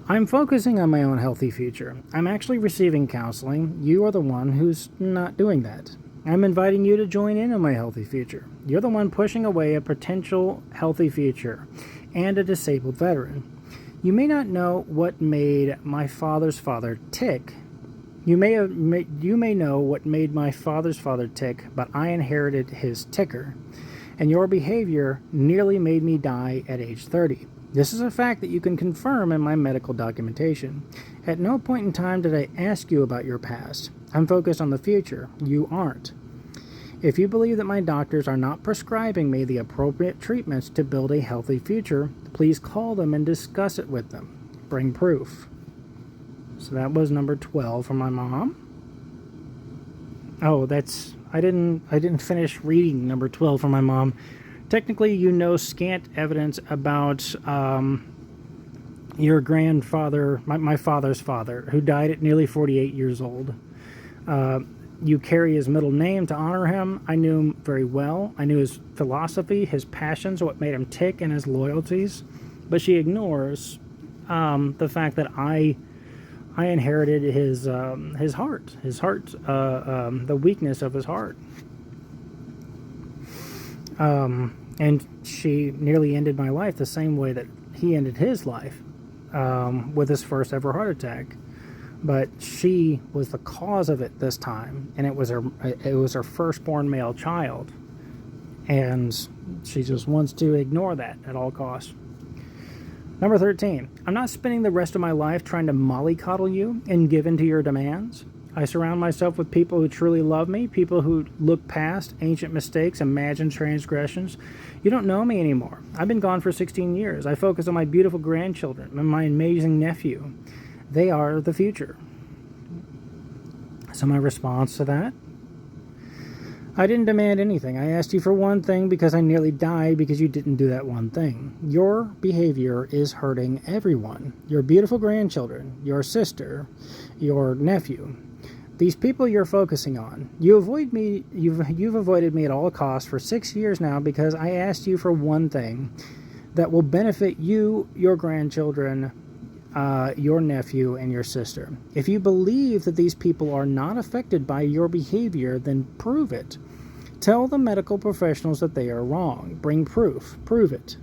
I'm focusing on my own healthy future. I'm actually receiving counseling. You are the one who's not doing that. I'm inviting you to join in on my healthy future. You're the one pushing away a potential healthy future and a disabled veteran. You may not know what made my father's father tick. You may know what made my father's father tick, but I inherited his ticker. And your behavior nearly made me die at age 30. This is a fact that you can confirm in my medical documentation. At no point in time did I ask you about your past. I'm focused on the future. You aren't. If you believe that my doctors are not prescribing me the appropriate treatments to build a healthy future, please call them and discuss it with them. Bring proof. So that was number 12 from my mom. Oh, I didn't finish reading number 12 from my mom. Technically, you know scant evidence about your grandfather, my father's father, who died at nearly 48 years old. You carry his middle name to honor him. I knew him very well. I knew his philosophy, his passions, what made him tick, and his loyalties. But she ignores the fact that I inherited his heart, the weakness of his heart. And she nearly ended my life the same way that he ended his life, with his first ever heart attack. But she was the cause of it this time, and it was her firstborn male child, and she just wants to ignore that at all costs. Number 13, I'm not spending the rest of my life trying to mollycoddle you and give in to your demands. I surround myself with people who truly love me, people who look past ancient mistakes, imagined transgressions. You don't know me anymore. I've been gone for 16 years. I focus on my beautiful grandchildren and my amazing nephew. They are the future. So my response to that? I didn't demand anything. I asked you for one thing because I nearly died because you didn't do that one thing. Your behavior is hurting everyone. Your beautiful grandchildren, your sister, your nephew. These people you're focusing on. You've avoided me at all costs for 6 years now because I asked you for one thing that will benefit you, your grandchildren, your nephew, and your sister. If you believe that these people are not affected by your behavior, then prove it. Tell the medical professionals that they are wrong. Bring proof. Prove it.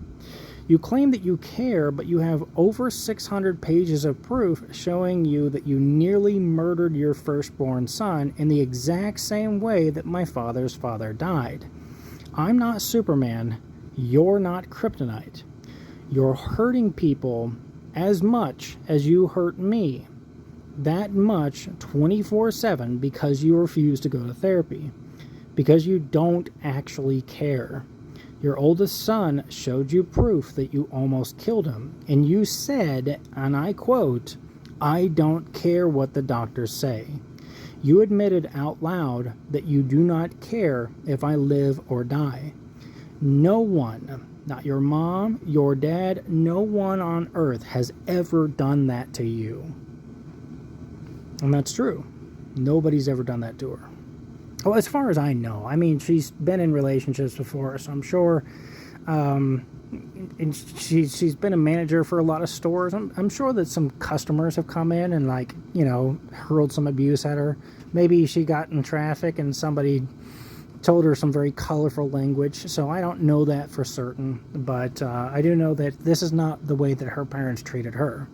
You claim that you care, but you have over 600 pages of proof showing you that you nearly murdered your firstborn son in the exact same way that my father's father died. I'm not Superman. You're not kryptonite. You're hurting people as much as you hurt me. That much 24/7 because you refuse to go to therapy. Because you don't actually care. Your oldest son showed you proof that you almost killed him, and you said, and I quote, "I don't care what the doctors say." You admitted out loud that you do not care if I live or die. No one, not your mom, your dad, no one on earth has ever done that to you. And that's true. Nobody's ever done that to her. Well, as far as I know. I mean, she's been in relationships before, so I'm sure. And she's been a manager for a lot of stores. I'm sure that some customers have come in and, like, you know, hurled some abuse at her. Maybe she got in traffic and somebody told her some very colorful language. So I don't know that for certain, but I do know that this is not the way that her parents treated her.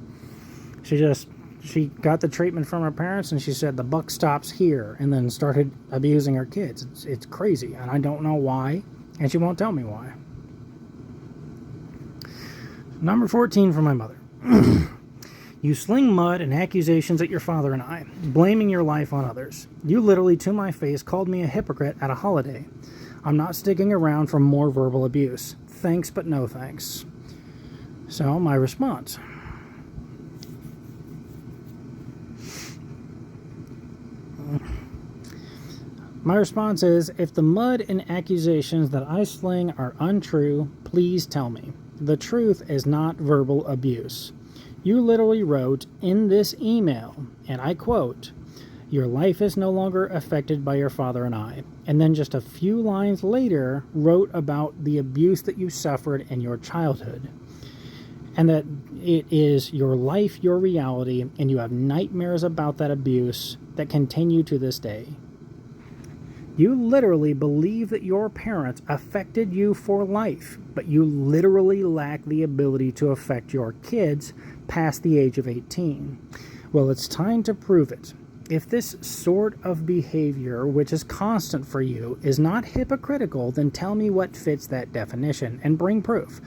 She got the treatment from her parents, and she said the buck stops here, and then started abusing her kids. It's crazy, and I don't know why, and she won't tell me why. Number 14 from my mother. You sling mud and accusations at your father and I, blaming your life on others. You literally, to my face, called me a hypocrite at a holiday. I'm not sticking around for more verbal abuse. Thanks, but no thanks. So, my response. My response is, if the mud and accusations that I sling are untrue, please tell me. The truth is not verbal abuse. You literally wrote in this email, and I quote, "Your life is no longer affected by your father and I," and then just a few lines later wrote about the abuse that you suffered in your childhood, and that it is your life, your reality, and you have nightmares about that abuse that continue to this day. You literally believe that your parents affected you for life, but you literally lack the ability to affect your kids past the age of 18. Well, it's time to prove it. If this sort of behavior, which is constant for you, is not hypocritical, then tell me what fits that definition and bring proof.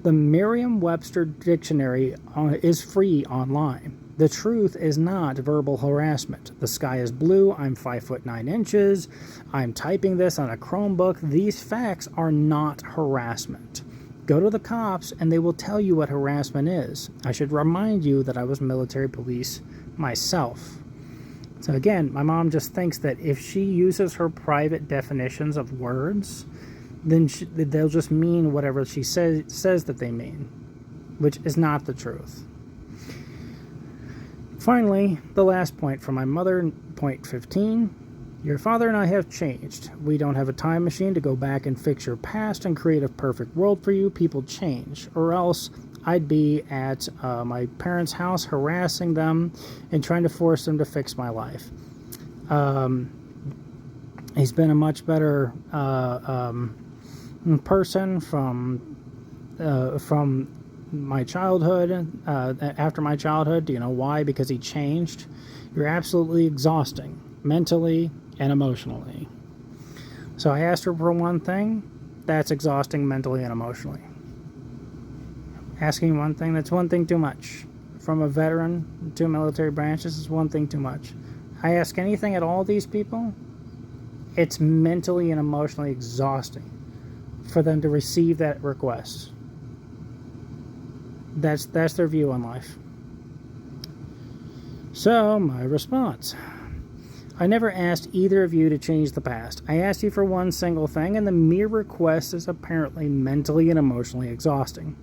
The Merriam-Webster dictionary is free online. The truth is not verbal harassment. The sky is blue. I'm 5'9". I'm typing this on a Chromebook. These facts are not harassment. Go to the cops and they will tell you what harassment is. I should remind you that I was military police myself. So again, my mom just thinks that if she uses her private definitions of words, then they'll just mean whatever she says that they mean, which is not the truth. Finally, the last point from my mother, point 15. Your father and I have changed. We don't have a time machine to go back and fix your past and create a perfect world for you. People change, or else I'd be at my parents' house harassing them and trying to force them to fix my life. He's been a much better person from my childhood, after my childhood. Do you know why? Because he changed. You're absolutely exhausting, mentally and emotionally. So I asked her for one thing, that's exhausting mentally and emotionally. Asking one thing, that's one thing too much. From a veteran to military branches is one thing too much. I ask anything at all these people, it's mentally and emotionally exhausting for them to receive that request. That's their view on life. So, my response. I never asked either of you to change the past. I asked you for one single thing, and the mere request is apparently mentally and emotionally exhausting.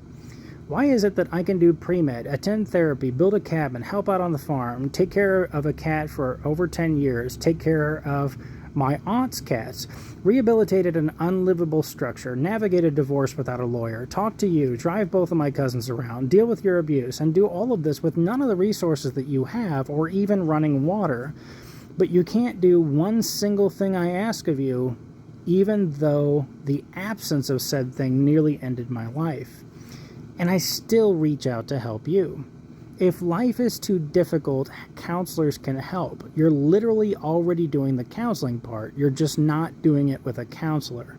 Why is it that I can do pre-med, attend therapy, build a cabin, help out on the farm, take care of a cat for over 10 years, take care of my aunt's cats, rehabilitated an unlivable structure, navigate a divorce without a lawyer, talk to you, drive both of my cousins around, deal with your abuse, and do all of this with none of the resources that you have or even running water? But you can't do one single thing I ask of you, even though the absence of said thing nearly ended my life. And I still reach out to help you. If life is too difficult, counselors can help. You're literally already doing the counseling part. You're just not doing it with a counselor.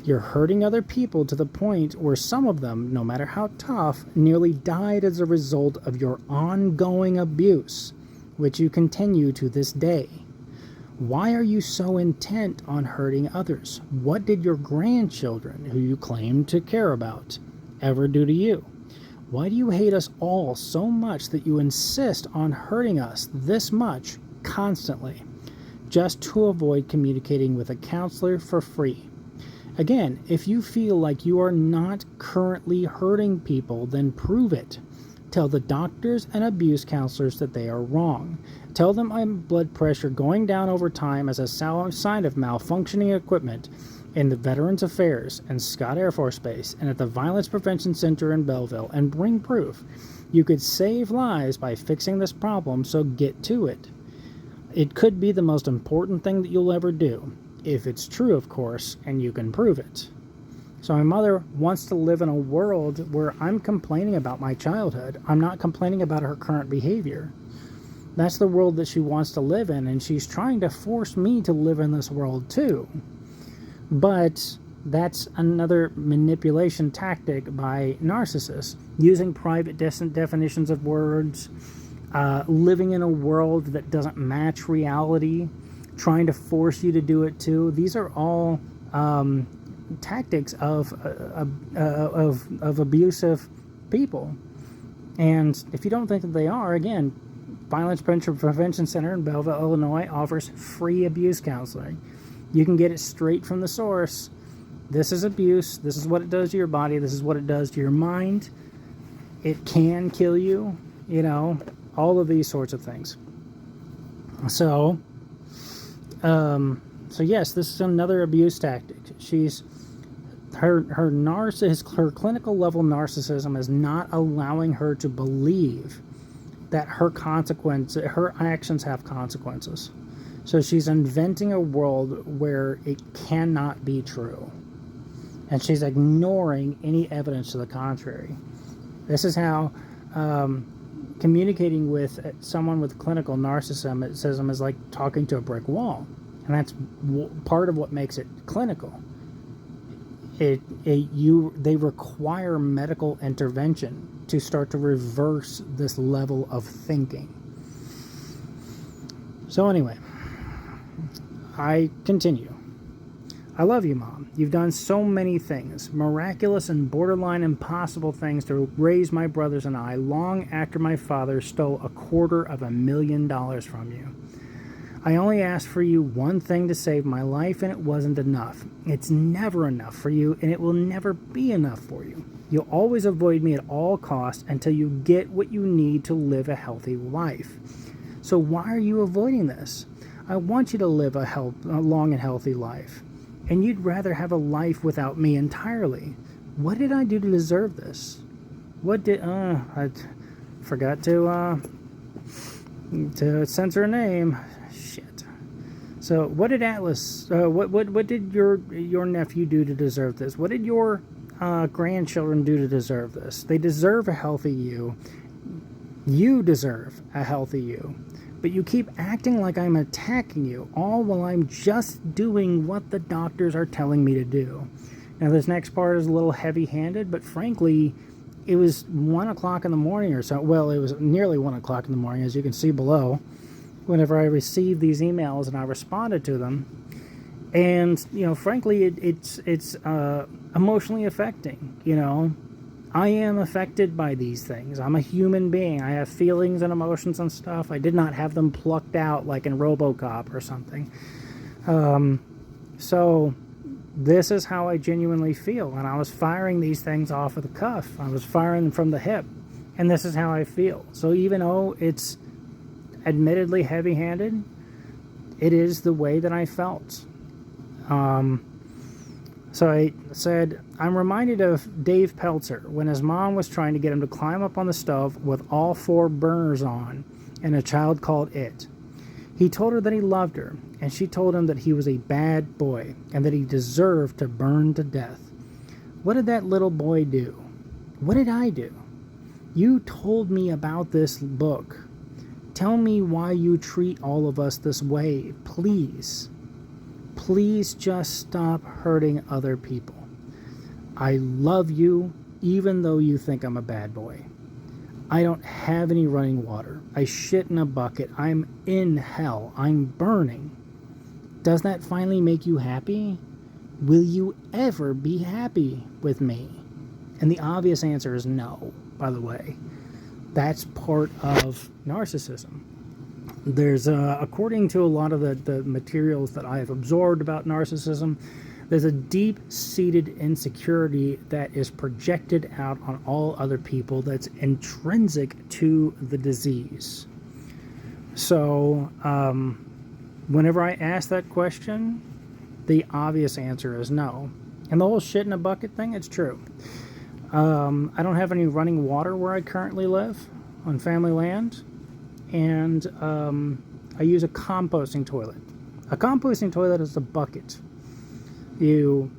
You're hurting other people to the point where some of them, no matter how tough, nearly died as a result of your ongoing abuse, which you continue to this day. Why are you so intent on hurting others? What did your grandchildren, who you claim to care about, ever do to you? Why do you hate us all so much that you insist on hurting us this much constantly, just to avoid communicating with a counselor for free? Again, if you feel like you are not currently hurting people, then prove it. Tell the doctors and abuse counselors that they are wrong. Tell them my blood pressure going down over time as a sign of malfunctioning equipment in the Veterans Affairs and Scott Air Force Base and at the Violence Prevention Center in Belleville, and bring proof. You could save lives by fixing this problem, so get to it. It could be the most important thing that you'll ever do, if it's true, of course, and you can prove it. So my mother wants to live in a world where I'm complaining about my childhood. I'm not complaining about her current behavior. That's the world that she wants to live in, and she's trying to force me to live in this world too. But that's another manipulation tactic by narcissists, using private definitions of words, living in a world that doesn't match reality, trying to force you to do it too. These are all tactics of abusive people. And if you don't think that they are, again, Violence Prevention Center in Belleville, Illinois offers free abuse counseling. You can get it straight from the source. This is abuse. This is what it does to your body. This is what it does to your mind. It can kill you, all of these sorts of things. So yes, this is another abuse tactic. Her clinical level narcissism is not allowing her to believe that her actions have consequences. So she's inventing a world where it cannot be true. And she's ignoring any evidence to the contrary. This is how communicating with someone with clinical narcissism is like talking to a brick wall. And that's part of what makes it clinical. They require medical intervention to start to reverse this level of thinking. So anyway, I continue. I love you, Mom. You've done so many things, miraculous and borderline impossible things to raise my brothers and I long after my father stole $250,000 from you. I only asked for you one thing to save my life, and it wasn't enough. It's never enough for you, and it will never be enough for you. You'll always avoid me at all costs until you get what you need to live a healthy life. So why are you avoiding this? I want you to live a long and healthy life, and you'd rather have a life without me entirely. What did I do to deserve this? I forgot to censor a name. Shit. So what did Atlas, what did your nephew do to deserve this? What did your grandchildren do to deserve this? They deserve a healthy you. You deserve a healthy you. But you keep acting like I'm attacking you, all while I'm just doing what the doctors are telling me to do. Now, this next part is a little heavy-handed, but frankly, it was 1 o'clock in the morning or so. Well, it was nearly 1 o'clock in the morning, as you can see below, whenever I received these emails and I responded to them. And, frankly, it's emotionally affecting, I am affected by these things. I'm a human being. I have feelings and emotions and stuff. I did not have them plucked out like in RoboCop or something. So this is how I genuinely feel. And I was firing these things off of the cuff. I was firing them from the hip. And this is how I feel. So even though it's admittedly heavy-handed, it is the way that I felt. So I said, I'm reminded of Dave Peltzer when his mom was trying to get him to climb up on the stove with all 4 burners on and a child called It. He told her that he loved her, and she told him that he was a bad boy and that he deserved to burn to death. What did that little boy do? What did I do? You told me about this book. Tell me why you treat all of us this way, please. Please just stop hurting other people. I love you, even though you think I'm a bad boy. I don't have any running water. I shit in a bucket. I'm in hell. I'm burning. Does that finally make you happy? Will you ever be happy with me? And the obvious answer is no, by the way. That's part of narcissism. There's, according to a lot of the materials that I have absorbed about narcissism, there's a deep-seated insecurity that is projected out on all other people that's intrinsic to the disease. So, whenever I ask that question, the obvious answer is no. And the whole shit in a bucket thing, it's true. I don't have any running water where I currently live on family land. And I use a composting toilet. A composting toilet is a bucket. You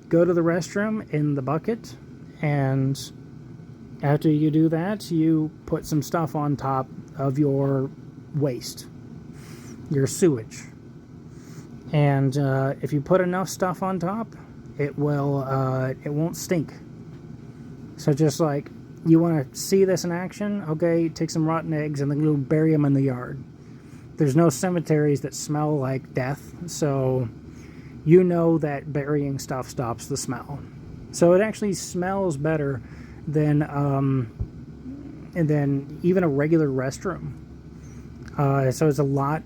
go to the restroom in the bucket, and after you do that, you put some stuff on top of your waste, your sewage. And if you put enough stuff on top, it won't stink. So just like, you want to see this in action? Okay, take some rotten eggs and then go bury them in the yard. There's no cemeteries that smell like death, so you know that burying stuff stops the smell. So it actually smells better than even a regular restroom. So it's a lot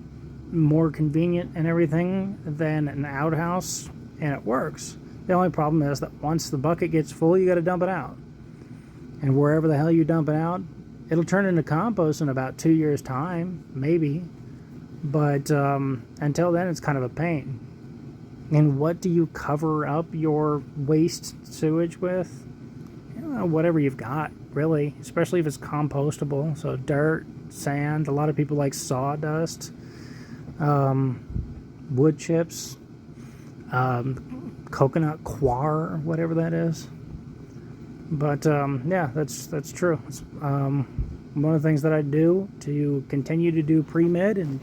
more convenient and everything than an outhouse, and it works. The only problem is that once the bucket gets full, you got to dump it out. And wherever the hell you dump it out, it'll turn into compost in about 2 years' time, maybe. But until then, it's kind of a pain. And what do you cover up your waste sewage with? Whatever you've got, really. Especially if it's compostable. So dirt, sand. A lot of people like sawdust, wood chips, coconut coir, whatever that is. But yeah, that's true. It's, one of the things that I do to continue to do pre-med and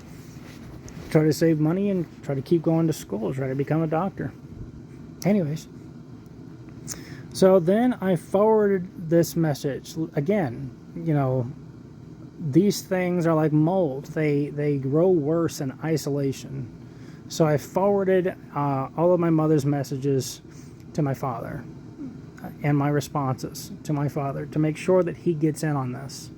try to save money and try to keep going to school, try to become a doctor. Anyways, so then I forwarded this message again. These things are like mold. They grow worse in isolation. So I forwarded all of my mother's messages to my father and my responses to my father to make sure that he gets in on this.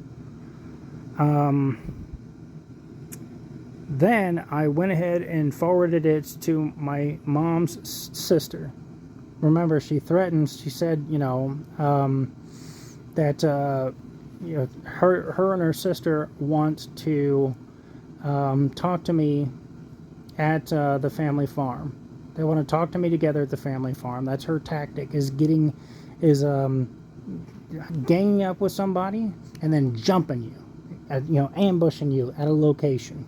Then I went ahead and forwarded it to my mom's sister. Remember, she threatened, she said, that her and her sister want to talk to me at the family farm. They want to talk to me together at the family farm. That's her tactic, is ganging up with somebody and then jumping you, ambushing you at a location.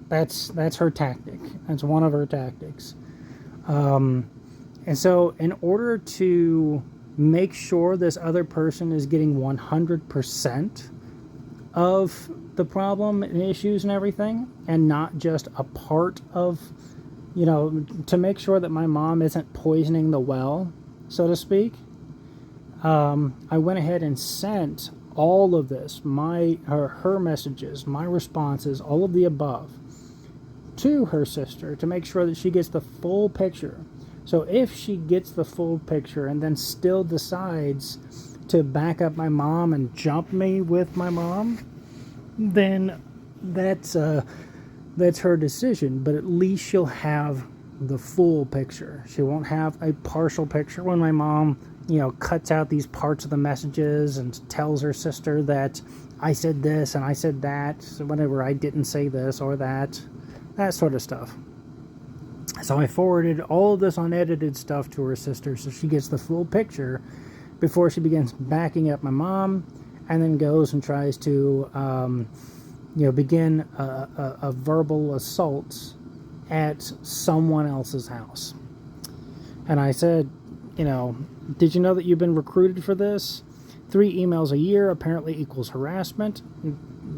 That's her tactic. That's one of her tactics. And so in order to make sure this other person is getting 100% of the problem and issues and everything, and not just a part of, to make sure that my mom isn't poisoning the well, so to speak. I went ahead and sent all of this, her messages, my responses, all of the above, to her sister to make sure that she gets the full picture. So if she gets the full picture and then still decides to back up my mom and jump me with my mom, then that's her decision. But at least she'll have the full picture. She won't have a partial picture when my mom, cuts out these parts of the messages and tells her sister that I said this and I said that, so whenever I didn't say this or that sort of stuff. So I forwarded all of this unedited stuff to her sister so she gets the full picture before she begins backing up my mom, and then goes and tries to begin a verbal assault at someone else's house. And I said, did you know that you've been recruited for this? 3 emails a year apparently equals harassment.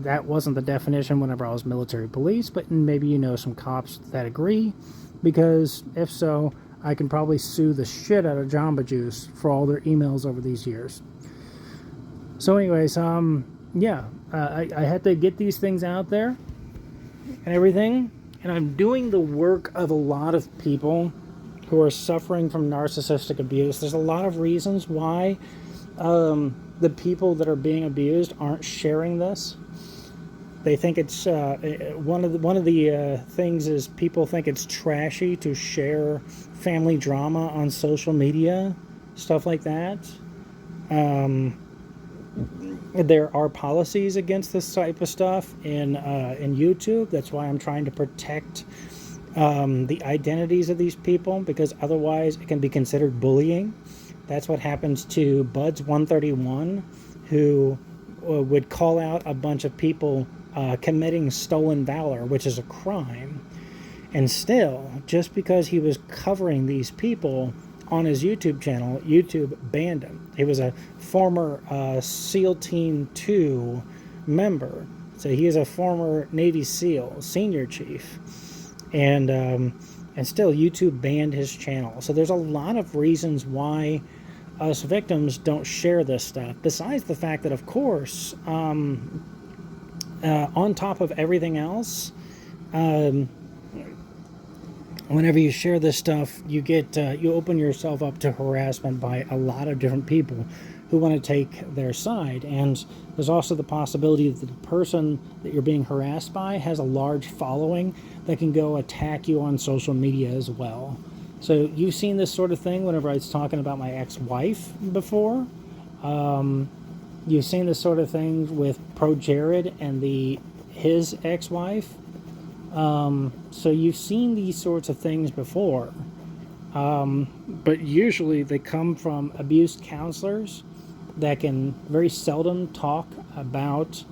That wasn't the definition whenever I was military police, but maybe some cops that agree, because if so, I can probably sue the shit out of Jamba Juice for all their emails over these years. So anyways, I had to get these things out there and everything, and I'm doing the work of a lot of people who are suffering from narcissistic abuse. There's a lot of reasons why the people that are being abused aren't sharing this. They think it's one of the things is people think it's trashy to share family drama on social media, stuff like that. There are policies against this type of stuff in YouTube. That's why I'm trying to protect the identities of these people, because otherwise it can be considered bullying. That's what happens to Buds 131, who would call out a bunch of people committing stolen valor, which is a crime. And still, just because he was covering these people on his YouTube channel, YouTube banned him. He was a former SEAL Team 2 member. So he is a former Navy SEAL, senior chief. And still, YouTube banned his channel. So there's a lot of reasons why us victims don't share this stuff. Besides the fact that, of course, on top of everything else, whenever you share this stuff, you open yourself up to harassment by a lot of different people who want to take their side. And there's also the possibility that the person that you're being harassed by has a large following that can go attack you on social media as well. So you've seen this sort of thing whenever I was talking about my ex-wife before. You've seen this sort of thing with Pro Jared and his ex-wife. So you've seen these sorts of things before. But usually they come from abuse counselors that can very seldom talk about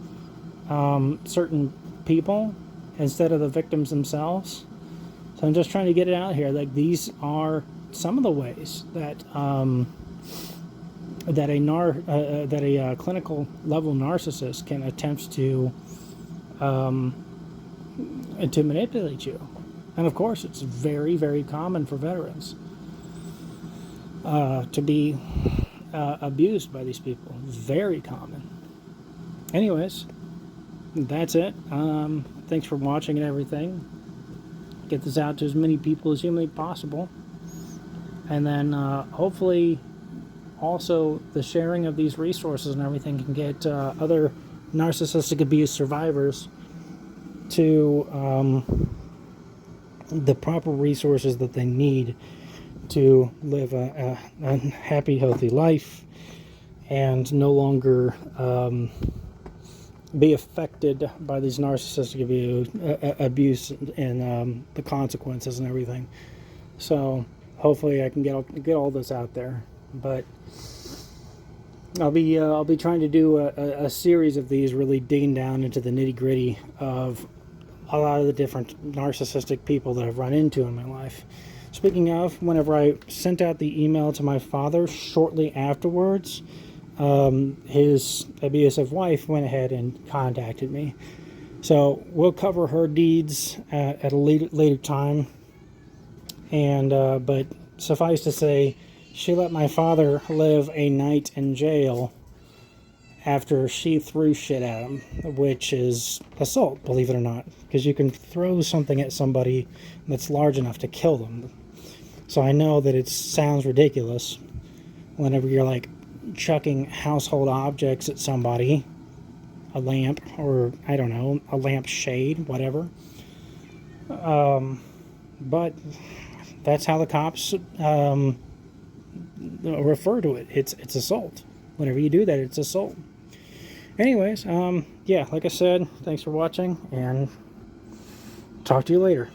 certain people instead of the victims themselves. So I'm just trying to get it out here. Like, these are some of the ways that a clinical level narcissist can attempt to manipulate you. And of course, it's very, very common for veterans to be abused by these people. Very common. Anyways, that's it. Thanks for watching and everything. Get this out to as many people as humanly possible. And then hopefully also the sharing of these resources and everything can get other narcissistic abuse survivors to the proper resources that they need to live a happy, healthy life and no longer be affected by these narcissistic abuse and the consequences and everything. So hopefully I can get all this out there. But I'll be trying to do a series of these, really digging down into the nitty-gritty of a lot of the different narcissistic people that I've run into in my life. Speaking of, whenever I sent out the email to my father shortly afterwards, his abusive wife went ahead and contacted me. So we'll cover her deeds at a later time. And but suffice to say, she let my father live a night in jail after she threw shit at him, which is assault, believe it or not, because you can throw something at somebody that's large enough to kill them. So I know that it sounds ridiculous whenever you're like chucking household objects at somebody, a lamp, or I don't know, a lamp shade, whatever. But that's how the cops refer to it. It's assault. Whenever you do that, it's assault. Anyways, yeah, like I said, thanks for watching, and talk to you later.